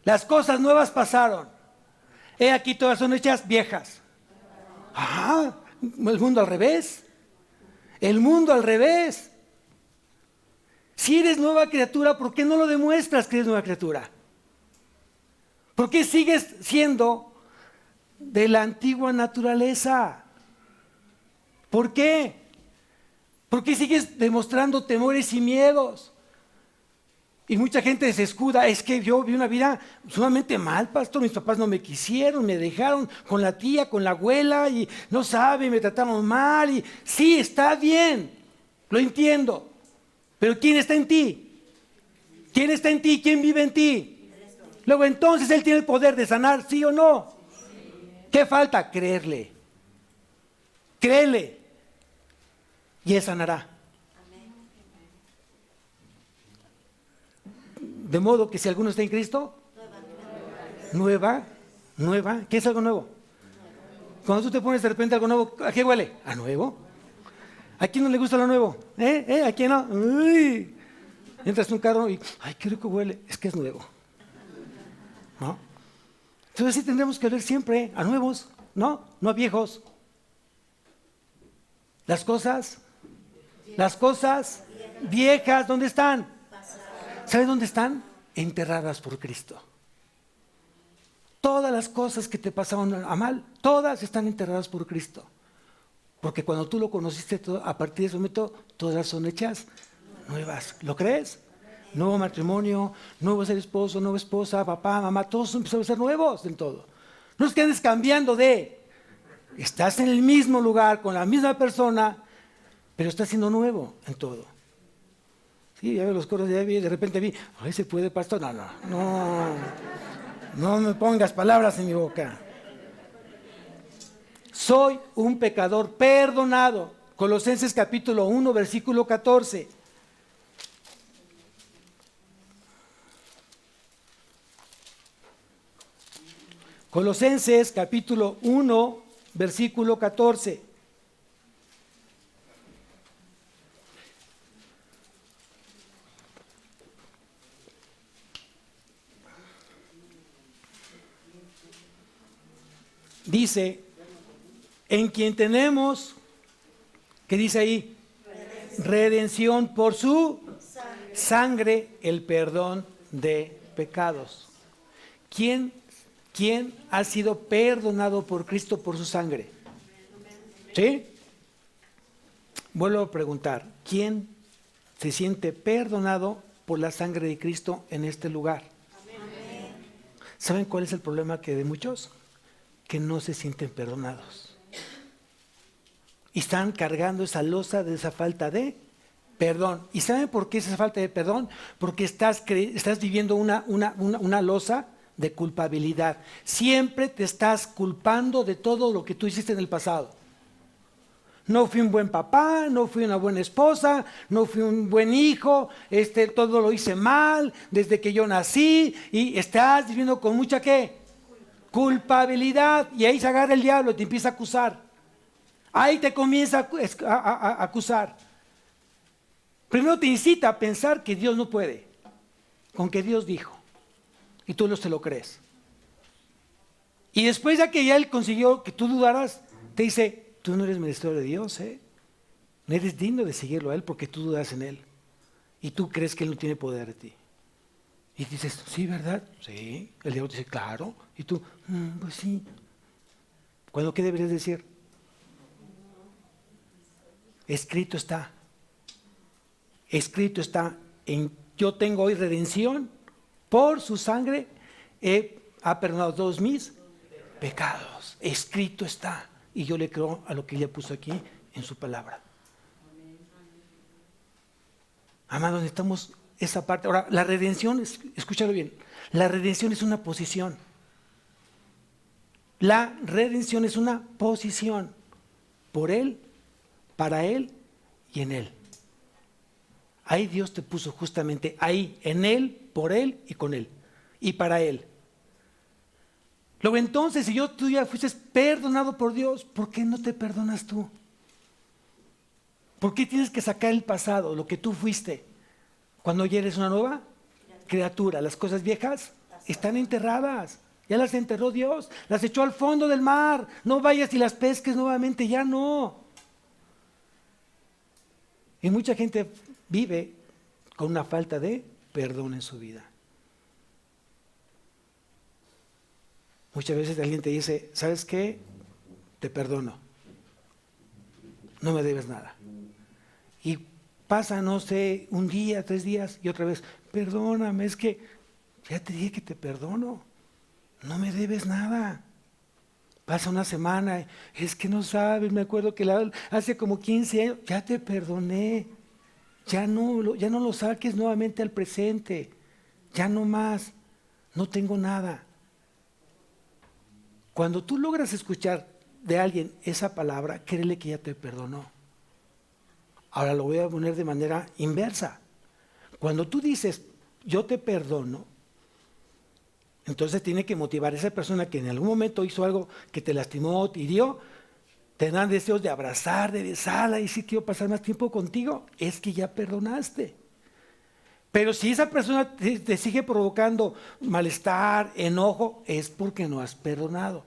Las cosas nuevas pasaron. He aquí todas son hechas viejas. El mundo al revés. El mundo al revés. Si eres nueva criatura, ¿por qué no lo demuestras que eres nueva criatura? ¿Por qué sigues siendo de la antigua naturaleza? ¿Por qué? ¿Por qué sigues demostrando temores y miedos? Y mucha gente se escuda, es que yo vi una vida sumamente mal, pastor, mis papás no me quisieron, me dejaron con la tía, con la abuela, y no sabe, me trataron mal, y sí, está bien, lo entiendo, pero ¿quién está en ti? ¿Quién está en ti? ¿Quién vive en ti? Luego entonces Él tiene el poder de sanar, ¿sí o no? ¿Qué falta? Creerle. Créele. Y Él sanará. De modo que si alguno está en Cristo, nueva. ¿Qué es algo nuevo? Cuando tú te pones de repente algo nuevo, ¿a qué huele? ¿A nuevo? ¿A quién no le gusta lo nuevo? ¿A quién no? Uy. Entras en un carro y, ay, qué rico huele, es que es nuevo. ¿No? Entonces sí tendremos que oler siempre a nuevos, ¿no? No a viejos. Las cosas viejas, ¿dónde están? ¿Sabes dónde están? Enterradas por Cristo. Todas las cosas que te pasaron a mal, todas están enterradas por Cristo. Porque cuando tú lo conociste, a partir de ese momento, todas son hechas nuevas. ¿Lo crees? Nuevo matrimonio, nuevo ser esposo, nueva esposa, papá, mamá, todos empezaron a ser nuevos en todo. No es que andes cambiando estás en el mismo lugar, con la misma persona, pero estás siendo nuevo en todo. Sí, ya veo los coros, de repente vi, ay, ¿se puede, pastor? No me pongas palabras en mi boca. Soy un pecador perdonado. Colosenses capítulo 1, versículo 14. Colosenses capítulo 1, versículo 14. Dice, en quien tenemos, ¿qué dice ahí? Redención por su sangre, el perdón de pecados. ¿Quién ¿quién ha sido perdonado por Cristo por su sangre? ¿Sí? Vuelvo a preguntar, ¿quién se siente perdonado por la sangre de Cristo en este lugar? ¿Saben cuál es el problema que de muchos? Que no se sienten perdonados. Y están cargando esa losa de esa falta de perdón. ¿Y saben por qué es esa falta de perdón? Porque estás viviendo una losa de culpabilidad. Siempre te estás culpando de todo lo que tú hiciste en el pasado. No fui un buen papá, no fui una buena esposa, no fui un buen hijo, todo lo hice mal desde que yo nací, y estás viviendo con mucha ¿qué? Culpabilidad. Y ahí se agarra el diablo y te empieza a acusar. Ahí te comienza a acusar. Primero te incita a pensar que Dios no puede, con que Dios dijo, y tú se lo crees. Y después ya que ya Él consiguió que tú dudaras, te dice, tú no eres merecedor de Dios, no eres digno de seguirlo a Él porque tú dudas en Él. Y tú crees que Él no tiene poder de ti. Y dices, sí, ¿verdad? Sí. El diablo te dice, claro. Y tú, pues sí. ¿Cuándo qué deberías decir? Escrito está. Escrito está. Yo tengo hoy redención. Por su sangre ha perdonado todos mis pecados. Escrito está. Y yo le creo a lo que ella puso aquí en su palabra. Amados, necesitamos esa parte. Ahora, la redención, escúchalo bien, la redención es una posición. La redención es una posición. Por Él, para Él y en Él. Ahí Dios te puso justamente ahí, en Él, por Él y con Él. Y para Él. Luego entonces, si tú ya fuiste perdonado por Dios, ¿por qué no te perdonas tú? ¿Por qué tienes que sacar el pasado, lo que tú fuiste, cuando ya eres una nueva criatura? Las cosas viejas están enterradas, ya las enterró Dios, las echó al fondo del mar. No vayas y las pesques nuevamente, ya no. Y mucha gente vive con una falta de perdón en su vida. Muchas veces alguien te dice, ¿sabes qué? Te perdono. No me debes nada. Y pasa, no sé, un día, 3 días y otra vez, perdóname, es que ya te dije que te perdono. No me debes nada. Pasa una semana, es que no sabes, me acuerdo que hace como 15 años, ya te perdoné. Ya no lo saques nuevamente al presente. Ya no más. No tengo nada. Cuando tú logras escuchar de alguien esa palabra, créele que ya te perdonó. Ahora lo voy a poner de manera inversa. Cuando tú dices, yo te perdono, entonces tiene que motivar a esa persona que en algún momento hizo algo que te lastimó, te hirió, te dan deseos de abrazar, de besarla y decir, quiero pasar más tiempo contigo. Es que ya perdonaste. Pero si esa persona te sigue provocando malestar, enojo, es porque no has perdonado.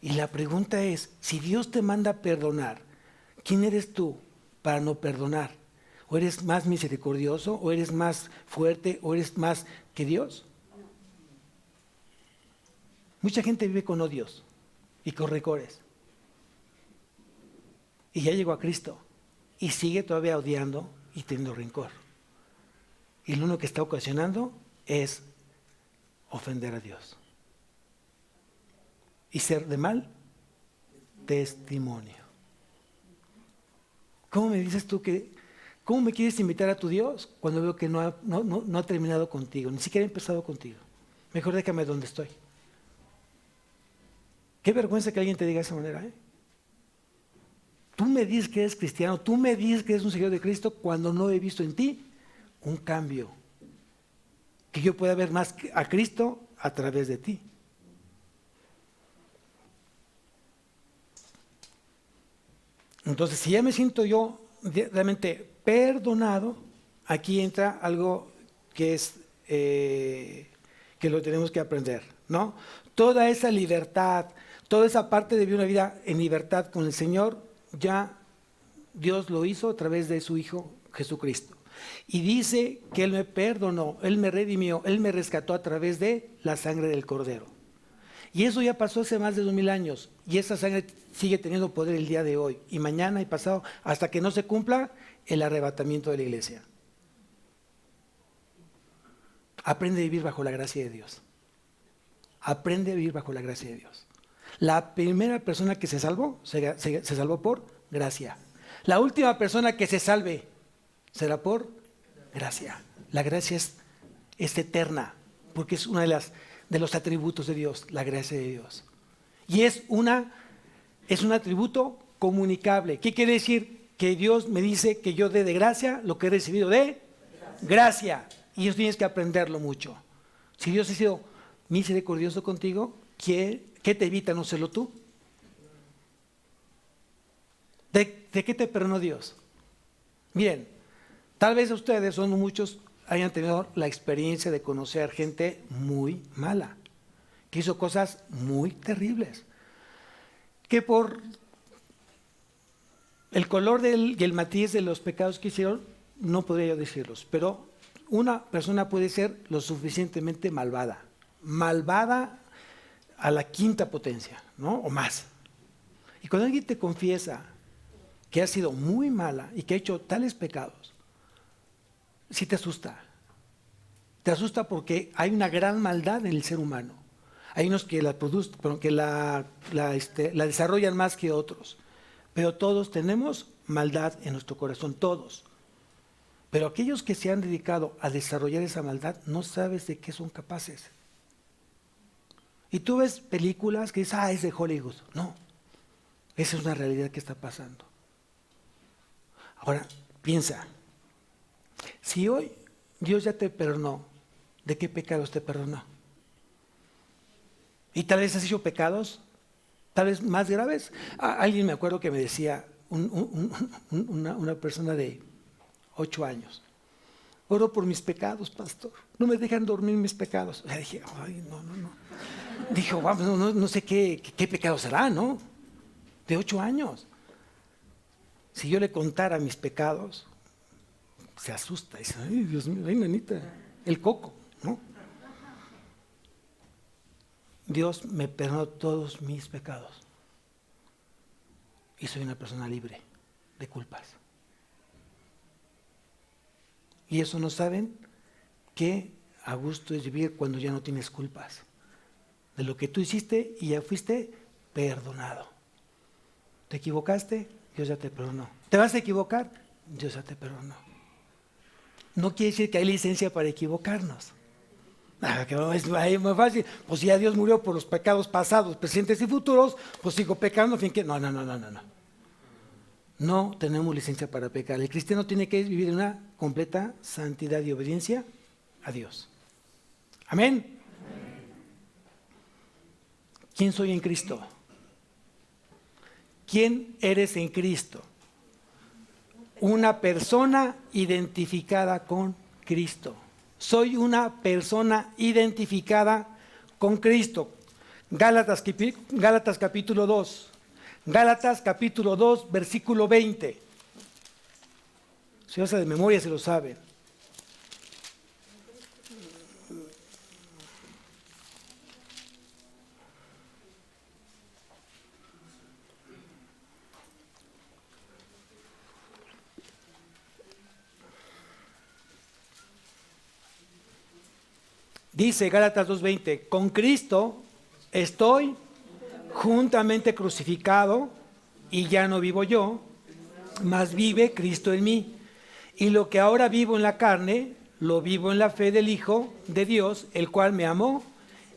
Y la pregunta es, si Dios te manda a perdonar, ¿quién eres tú para no perdonar? ¿O eres más misericordioso? ¿O eres más fuerte? ¿O eres más que Dios? Mucha gente vive con odios y con rencores. Y ya llegó a Cristo y sigue todavía odiando y teniendo rencor. Y lo único que está ocasionando es ofender a Dios. Y ser de mal testimonio. ¿Cómo me dices tú cómo me quieres invitar a tu Dios cuando veo que no ha terminado contigo, ni siquiera ha empezado contigo? Mejor déjame donde estoy. Qué vergüenza que alguien te diga de esa manera, Tú me dices que eres cristiano, tú me dices que eres un seguidor de Cristo cuando no he visto en ti un cambio. Que yo pueda ver más a Cristo a través de ti. Entonces, si ya me siento yo realmente perdonado, aquí entra algo que es que lo tenemos que aprender, ¿no? Toda esa libertad, toda esa parte de vivir una vida en libertad con el Señor, ya Dios lo hizo a través de su Hijo Jesucristo. Y dice que Él me perdonó, Él me redimió, Él me rescató a través de la sangre del Cordero. Y eso ya pasó hace más de 2000 años. Y esa sangre sigue teniendo poder el día de hoy. Y mañana y pasado, hasta que no se cumpla el arrebatamiento de la iglesia. Aprende a vivir bajo la gracia de Dios. Aprende a vivir bajo la gracia de Dios. La primera persona que se salvó, se salvó por gracia. La última persona que se salve será por gracia. La gracia es eterna, porque es una de los atributos de Dios, la gracia de Dios. Y es un atributo comunicable. ¿Qué quiere decir? Que Dios me dice que yo dé de gracia lo que he recibido de gracia. Y eso tienes que aprenderlo mucho. Si Dios ha sido misericordioso contigo, ¿qué te evita no serlo tú? ¿De qué te perdonó Dios? Miren, tal vez ustedes, son muchos, hayan tenido la experiencia de conocer gente muy mala, que hizo cosas muy terribles, que por el color y el matiz de los pecados que hicieron, no podría yo decirlos, pero una persona puede ser lo suficientemente malvada a la quinta potencia, ¿no? O más. Y cuando alguien te confiesa que ha sido muy mala y que ha hecho tales pecados, sí te asusta. Te asusta porque hay una gran maldad en el ser humano. Hay unos que la desarrollan más que otros. Pero todos tenemos maldad en nuestro corazón, todos. Pero aquellos que se han dedicado a desarrollar esa maldad, no sabes de qué son capaces. Y tú ves películas que dices, es de Hollywood. No, esa es una realidad que está pasando. Ahora, piensa, si hoy Dios ya te perdonó, ¿de qué pecados te perdonó? Y tal vez has hecho pecados, tal vez más graves. Alguien me acuerdo que me decía, una persona de 8 años, oro por mis pecados, pastor, no me dejan dormir mis pecados. Le dije, no. Dijo, no sé qué pecado será, ¿no? De 8 años. Si yo le contara mis pecados, se asusta, dice, ay, Dios mío, ay, nanita, el coco, ¿no? Dios me perdonó todos mis pecados y soy una persona libre de culpas. Y eso no saben qué a gusto es vivir cuando ya no tienes culpas de lo que tú hiciste y ya fuiste perdonado. ¿Te equivocaste? Dios ya te perdonó. ¿Te vas a equivocar? Dios ya te perdonó. No quiere decir que hay licencia para equivocarnos. Que es muy fácil. Pues si ya Dios murió por los pecados pasados, presentes y futuros, pues sigo pecando. No. No tenemos licencia para pecar. El cristiano tiene que vivir en una completa santidad y obediencia a Dios. Amén. ¿Quién soy en Cristo? ¿Quién eres en Cristo? Una persona identificada con Cristo. Soy una persona identificada con Cristo. Gálatas capítulo 2. Gálatas capítulo 2, versículo 20. Si vas a de memoria se lo saben. Dice Gálatas 2:20, con Cristo estoy juntamente crucificado y ya no vivo yo, mas vive Cristo en mí. Y lo que ahora vivo en la carne, lo vivo en la fe del Hijo de Dios, el cual me amó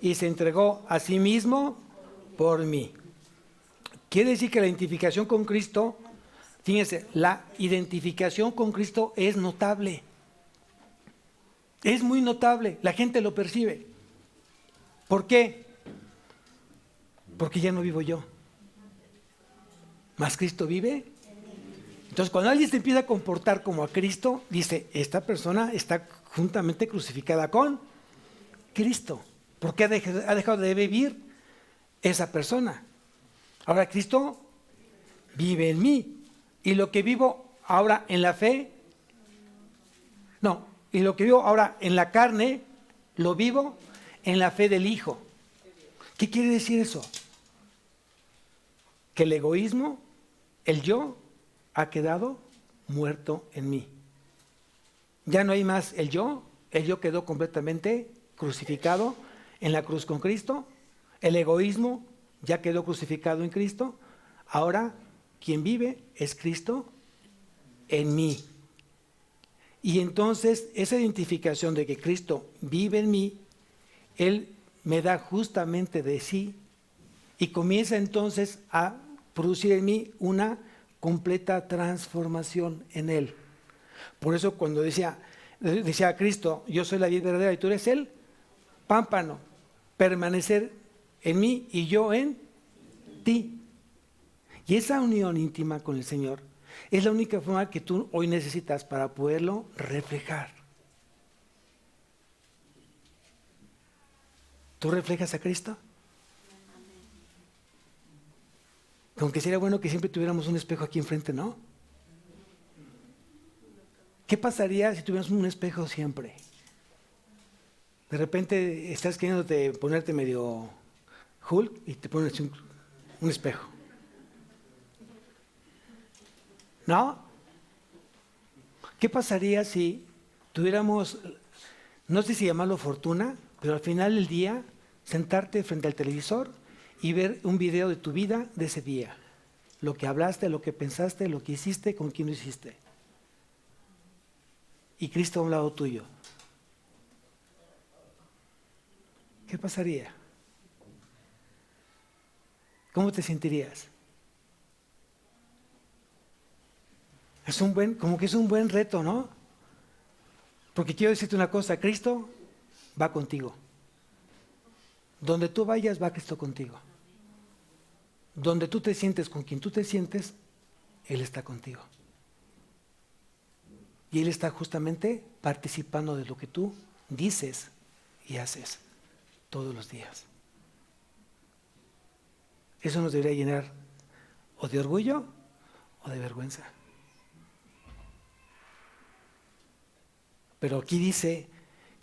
y se entregó a sí mismo por mí. Quiere decir que la identificación con Cristo, fíjense, la identificación con Cristo es notable. Es muy notable, la gente lo percibe. ¿Por qué? Porque ya no vivo yo, mas Cristo vive. Entonces, cuando alguien se empieza a comportar como a Cristo, dice, esta persona está juntamente crucificada con Cristo. ¿Por qué ha dejado de vivir esa persona? Ahora Cristo vive en mí. Y lo que vivo ahora en la fe, y lo que vivo ahora en la carne, lo vivo en la fe del Hijo. ¿Qué quiere decir eso? Que el egoísmo, el yo, ha quedado muerto en mí. Ya no hay más el yo quedó completamente crucificado en la cruz con Cristo, el egoísmo ya quedó crucificado en Cristo, ahora quien vive es Cristo en mí. Y entonces esa identificación de que Cristo vive en mí, Él me da justamente de sí y comienza entonces a producir en mí una completa transformación en Él. Por eso cuando decía a Cristo, yo soy la vid verdadera y tú eres el pámpano, permanecer en mí y yo en ti. Y esa unión íntima con el Señor es la única forma que tú hoy necesitas para poderlo reflejar. ¿Tú reflejas a Cristo? Aunque sería bueno que siempre tuviéramos un espejo aquí enfrente, ¿no? ¿Qué pasaría si tuviéramos un espejo siempre? De repente estás queriéndote ponerte medio Hulk y te pones un espejo. ¿No? ¿Qué pasaría si tuviéramos, no sé si llamarlo fortuna, pero al final del día, sentarte frente al televisor y ver un video de tu vida de ese día? Lo que hablaste, lo que pensaste, lo que hiciste, con quién lo hiciste. Y Cristo a un lado tuyo. ¿Qué pasaría? ¿Cómo te sentirías? Como que es un buen reto, ¿no? Porque quiero decirte una cosa, Cristo va contigo. Donde tú vayas, va Cristo contigo. Donde tú te sientes con quien tú te sientes, Él está contigo. Y Él está justamente participando de lo que tú dices y haces todos los días. Eso nos debería llenar o de orgullo o de vergüenza. Pero aquí dice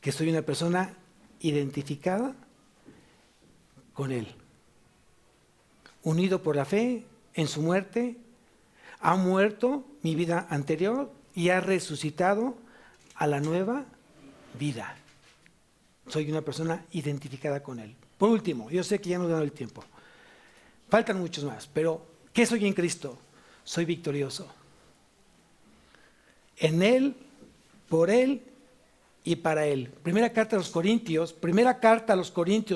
que soy una persona identificada con Él, unido por la fe en su muerte, ha muerto mi vida anterior y ha resucitado a la nueva vida. Soy una persona identificada con Él. Por último, yo sé que ya no he dado el tiempo. Faltan muchos más, pero ¿qué soy en Cristo? Soy victorioso. En Él, por Él y para Él. Primera carta a los Corintios,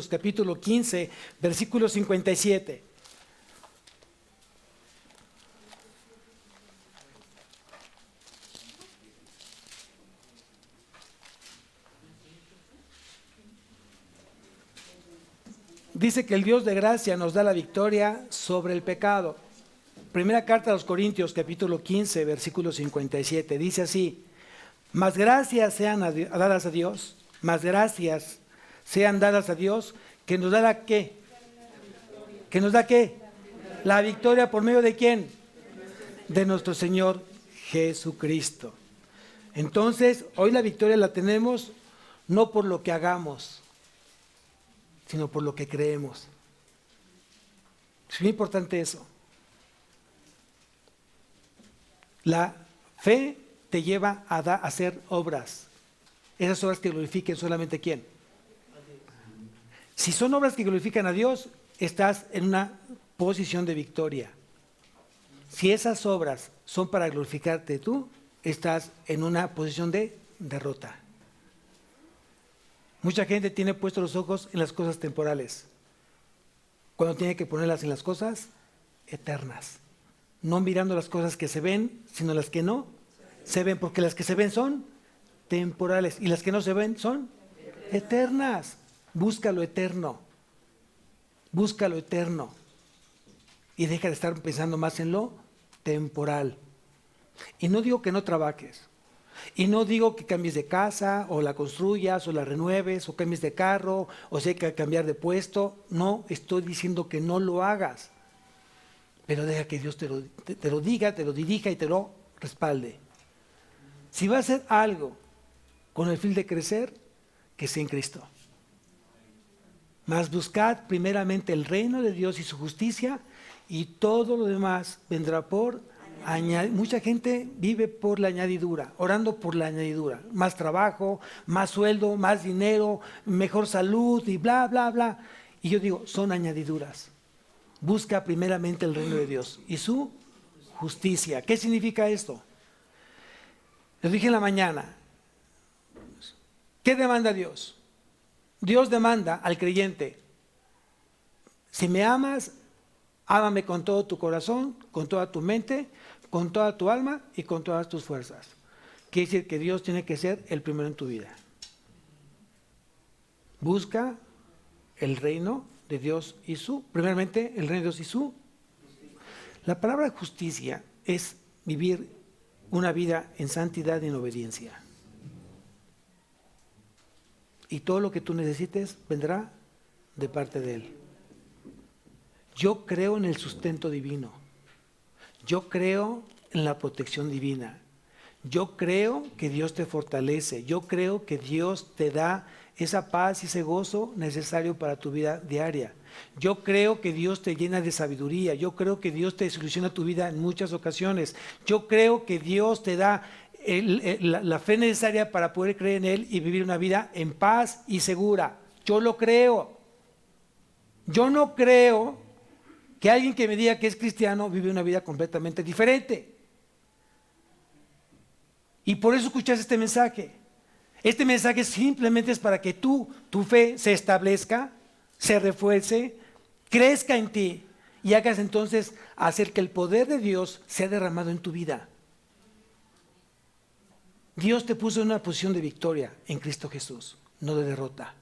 capítulo 15, versículo 57. Dice que el Dios de gracia nos da la victoria sobre el pecado. Primera carta a los Corintios, capítulo 15, versículo 57. Dice así: más gracias sean dadas a Dios, más gracias sean dadas a Dios, que nos da la ¿qué? ¿Que nos da qué? La victoria por medio de ¿quién? De nuestro Señor Jesucristo. Entonces, hoy la victoria la tenemos no por lo que hagamos, sino por lo que creemos. Es muy importante eso. La fe te lleva a hacer obras. Esas obras que glorifiquen solamente ¿quién? Si son obras que glorifican a Dios, estás en una posición de victoria. Si esas obras son para glorificarte tú, estás en una posición de derrota. Mucha gente tiene puestos los ojos en las cosas temporales, cuando tiene que ponerlas en las cosas eternas. No mirando las cosas que se ven, sino las que no se ven, porque las que se ven son temporales y las que no se ven son eternas. Busca lo eterno. Busca lo eterno. Y deja de estar pensando más en lo temporal. Y no digo que no trabajes. Y no digo que cambies de casa, o la construyas, o la renueves, o cambies de carro, o si hay que cambiar de puesto. No estoy diciendo que no lo hagas. Pero deja que Dios te lo diga, te lo dirija y te lo respalde. Si va a hacer algo con el fin de crecer, que sea en Cristo. Mas buscad primeramente el reino de Dios y su justicia, y todo lo demás vendrá por añadidura. Mucha gente vive por la añadidura, orando por la añadidura. Más trabajo, más sueldo, más dinero, mejor salud y bla, bla, bla. Y yo digo, son añadiduras. Busca primeramente el reino de Dios y su justicia. ¿Qué significa esto? Les dije en la mañana, ¿qué demanda Dios? Dios demanda al creyente, si me amas, ámame con todo tu corazón, con toda tu mente, con toda tu alma y con todas tus fuerzas. Quiere decir que Dios tiene que ser el primero en tu vida. Busca el reino de Dios y primeramente el reino de Dios y su. La palabra justicia es vivir una vida en santidad y en obediencia. Y todo lo que tú necesites vendrá de parte de Él. Yo creo en el sustento divino. Yo creo en la protección divina. Yo creo que Dios te fortalece. Yo creo que Dios te da esa paz y ese gozo necesario para tu vida diaria. Yo creo que Dios te llena de sabiduría. Yo creo que Dios te soluciona tu vida en muchas ocasiones. Yo creo que Dios te da la fe necesaria para poder creer en Él y vivir una vida en paz y segura. Yo lo creo. Yo no creo que alguien que me diga que es cristiano vive una vida completamente diferente. Y por eso escuchas este mensaje. Este mensaje simplemente es para que tu fe se establezca, se refuerce, crezca en ti y hagas entonces hacer que el poder de Dios sea derramado en tu vida. Dios te puso en una posición de victoria en Cristo Jesús, no de derrota.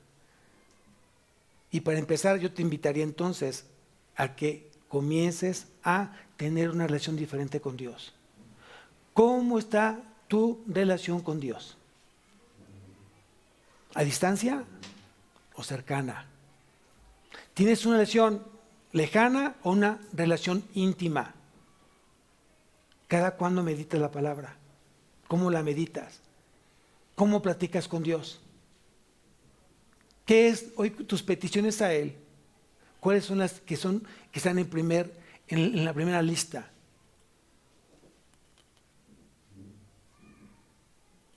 Y para empezar, yo te invitaría entonces a que comiences a tener una relación diferente con Dios. ¿Cómo está tu relación con Dios? ¿A distancia o cercana? ¿Tienes una relación lejana o una relación íntima? ¿Cada cuándo meditas la palabra? ¿Cómo la meditas? ¿Cómo platicas con Dios? ¿Qué es hoy tus peticiones a Él? ¿Cuáles son las que están en la primera lista?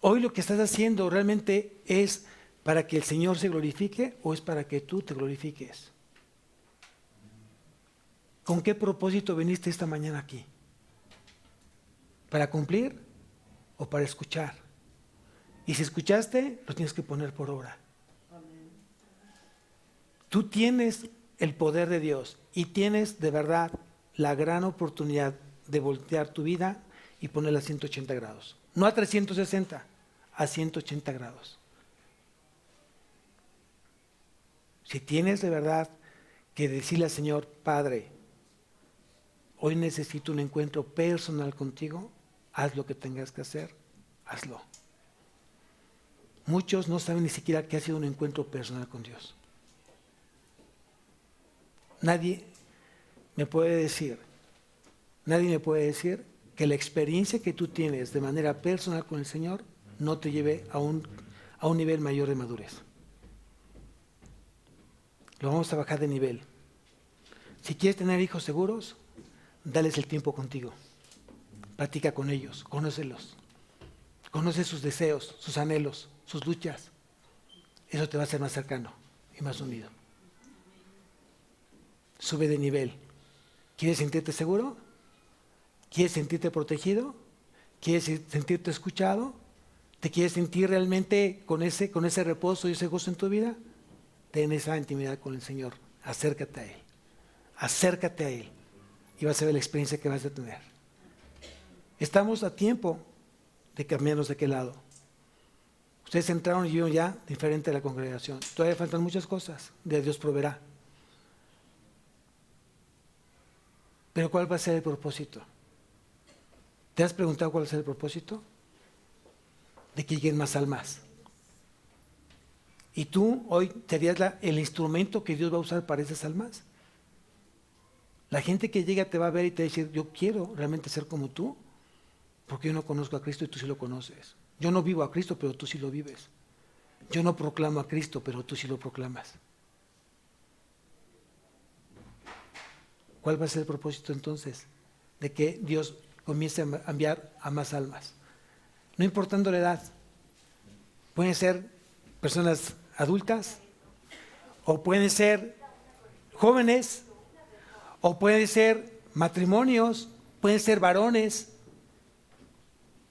Hoy lo que estás haciendo realmente es para que el Señor se glorifique o es para que tú te glorifiques. ¿Con qué propósito viniste esta mañana aquí? ¿Para cumplir o para escuchar? Y si escuchaste, lo tienes que poner por obra. Tú tienes el poder de Dios y tienes de verdad la gran oportunidad de voltear tu vida y ponerla a 180 grados. No a 360, a 180 grados. Si tienes de verdad que decirle al Señor, Padre, hoy necesito un encuentro personal contigo, haz lo que tengas que hacer, hazlo. Muchos no saben ni siquiera qué ha sido un encuentro personal con Dios. Nadie me puede decir que la experiencia que tú tienes de manera personal con el Señor no te lleve a un nivel mayor de madurez. Lo vamos a bajar de nivel. Si quieres tener hijos seguros, dales el tiempo contigo. Platica con ellos, conócelos. Conoce sus deseos, sus anhelos, sus luchas. Eso te va a hacer más cercano y más unido. Sube de nivel. ¿Quieres sentirte seguro? ¿Quieres sentirte protegido? ¿Quieres sentirte escuchado? ¿Te quieres sentir realmente con ese reposo y ese gozo en tu vida? Ten esa intimidad con el Señor. Acércate a Él. Acércate a Él. Y vas a ver la experiencia que vas a tener. Estamos a tiempo de cambiarnos de aquel lado. Ustedes entraron y vieron ya diferente a la congregación. Todavía faltan muchas cosas. Dios proveerá. Pero ¿cuál va a ser el propósito? ¿Te has preguntado cuál va a ser el propósito? De que lleguen más almas. Y tú hoy serías el instrumento que Dios va a usar para esas almas. La gente que llega te va a ver y te va a decir, yo quiero realmente ser como tú, porque yo no conozco a Cristo y tú sí lo conoces. Yo no vivo a Cristo, pero tú sí lo vives. Yo no proclamo a Cristo, pero tú sí lo proclamas. ¿Cuál va a ser el propósito entonces? De que Dios comience a enviar a más almas. No importando la edad. Pueden ser personas adultas, o pueden ser jóvenes, o pueden ser matrimonios, pueden ser varones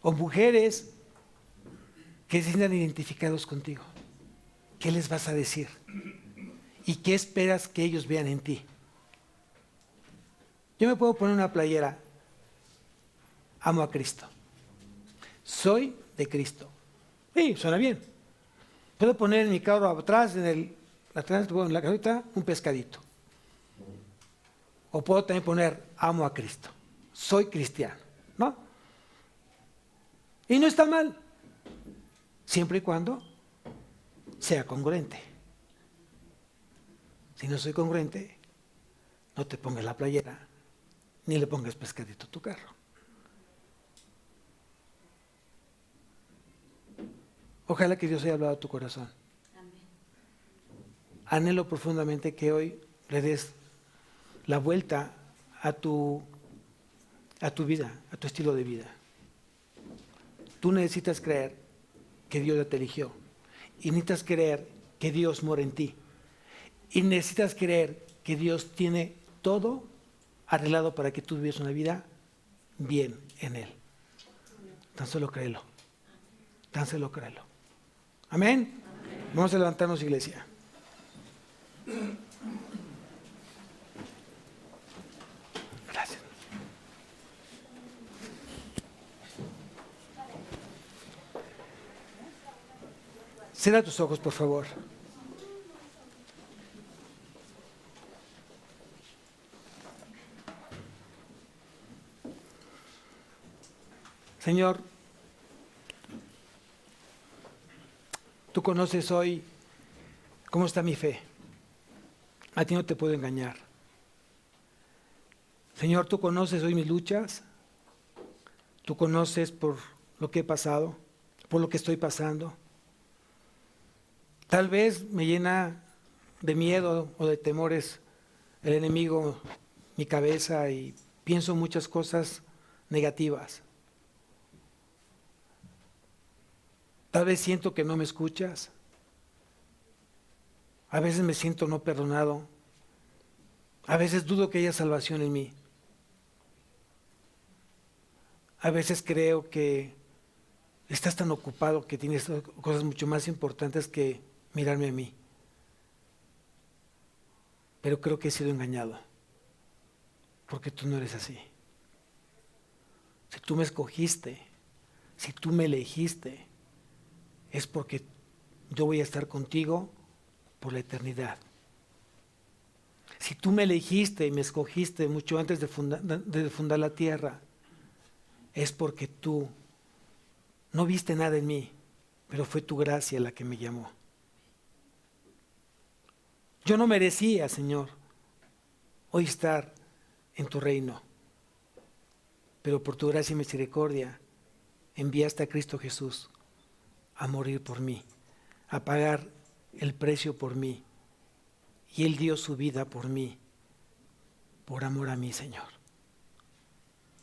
o mujeres que se sientan identificados contigo. ¿Qué les vas a decir? ¿Y qué esperas que ellos vean en ti? Yo me puedo poner una playera: amo a Cristo, soy de Cristo. Sí, suena bien. Puedo poner en mi carro atrás, en la cajita, un pescadito. O puedo también poner: amo a Cristo, soy cristiano, ¿no? Y no está mal, siempre y cuando sea congruente. Si no soy congruente, no te pongas la playera, ni le pongas pescadito a tu carro. Ojalá que Dios haya hablado a tu corazón. Amén. Anhelo profundamente que hoy le des la vuelta a tu vida, a tu estilo de vida. Tú necesitas creer que Dios ya te eligió, y necesitas creer que Dios mora en ti, y necesitas creer que Dios tiene todo arreglado para que tú vivas una vida bien en Él. Tan solo créelo. Tan solo créelo. Amén. Amén. Vamos a levantarnos, iglesia. Gracias. Cierra tus ojos, por favor. Señor, tú conoces hoy cómo está mi fe. A ti no te puedo engañar. Señor, tú conoces hoy mis luchas. Tú conoces por lo que he pasado, por lo que estoy pasando. Tal vez me llena de miedo o de temores el enemigo mi cabeza y pienso muchas cosas negativas. Tal vez siento que no me escuchas. A veces me siento no perdonado. A veces dudo que haya salvación en mí. A veces creo que estás tan ocupado que tienes cosas mucho más importantes que mirarme a mí. Pero creo que he sido engañado, porque tú no eres así. Si tú me escogiste, si tú me elegiste, es porque yo voy a estar contigo por la eternidad. Si tú me elegiste y me escogiste mucho antes de fundar la tierra, es porque tú no viste nada en mí, pero fue tu gracia la que me llamó. Yo no merecía, Señor, hoy estar en tu reino, pero por tu gracia y misericordia enviaste a Cristo Jesús a morir por mí, a pagar el precio por mí, y Él dio su vida por mí, por amor a mí, Señor.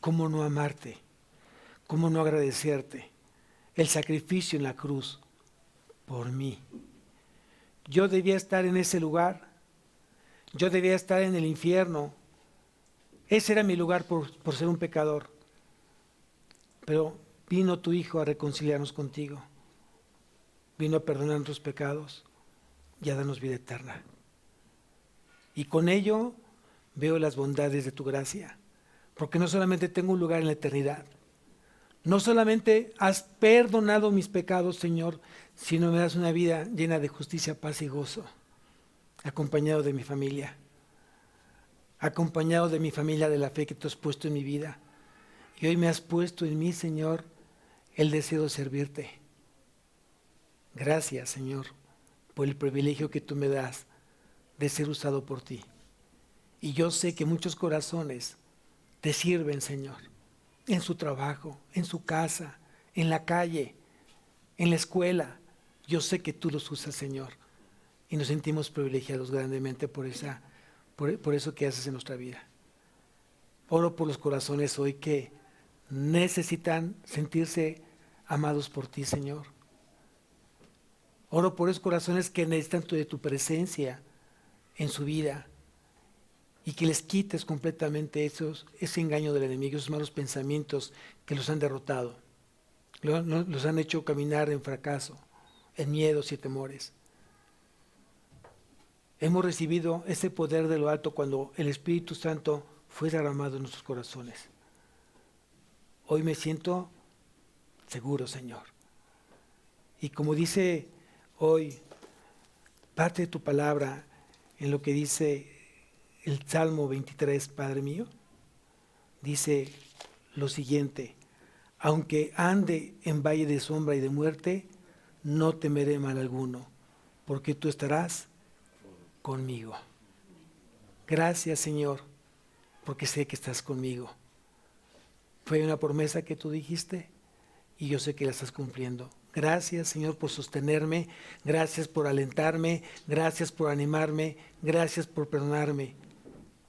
¿Cómo no amarte? ¿Cómo no agradecerte el sacrificio en la cruz por mí? Yo debía estar en ese lugar, yo debía estar en el infierno. Ese era mi lugar por ser un pecador, pero vino tu Hijo a reconciliarnos contigo, vino a perdonar nuestros pecados y a darnos vida eterna. Y con ello veo las bondades de tu gracia, porque no solamente tengo un lugar en la eternidad, no solamente has perdonado mis pecados, Señor, sino me das una vida llena de justicia, paz y gozo, acompañado de mi familia, de la fe que tú has puesto en mi vida. Y hoy me has puesto en mí, Señor, el deseo de servirte. Gracias, Señor, por el privilegio que tú me das de ser usado por ti. Y yo sé que muchos corazones te sirven, Señor, en su trabajo, en su casa, en la calle, en la escuela. Yo sé que tú los usas, Señor, y nos sentimos privilegiados grandemente por eso que haces en nuestra vida. Oro por los corazones hoy que necesitan sentirse amados por ti, Señor. Oro por esos corazones que necesitan de tu presencia en su vida y que les quites completamente ese engaño del enemigo, esos malos pensamientos que los han derrotado, los han hecho caminar en fracaso, en miedos y temores. Hemos recibido ese poder de lo alto cuando el Espíritu Santo fue derramado en nuestros corazones. Hoy me siento seguro, Señor. Y como dice hoy parte de tu palabra en lo que dice el Salmo 23, Padre mío, dice lo siguiente: aunque ande en valle de sombra y de muerte, no temeré mal alguno, porque tú estarás conmigo. Gracias, Señor, porque sé que estás conmigo. Fue una promesa que tú dijiste y yo sé que la estás cumpliendo. Gracias, Señor, por sostenerme, gracias por alentarme, gracias por animarme, gracias por perdonarme.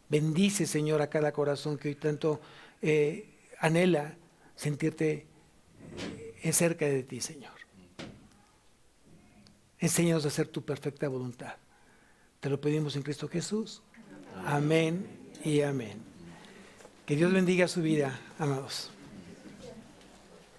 Bendice, Señor, a cada corazón que hoy tanto anhela sentirte cerca de ti, Señor. Enséñanos a hacer tu perfecta voluntad. Te lo pedimos en Cristo Jesús. Amén y amén. Que Dios bendiga su vida, amados.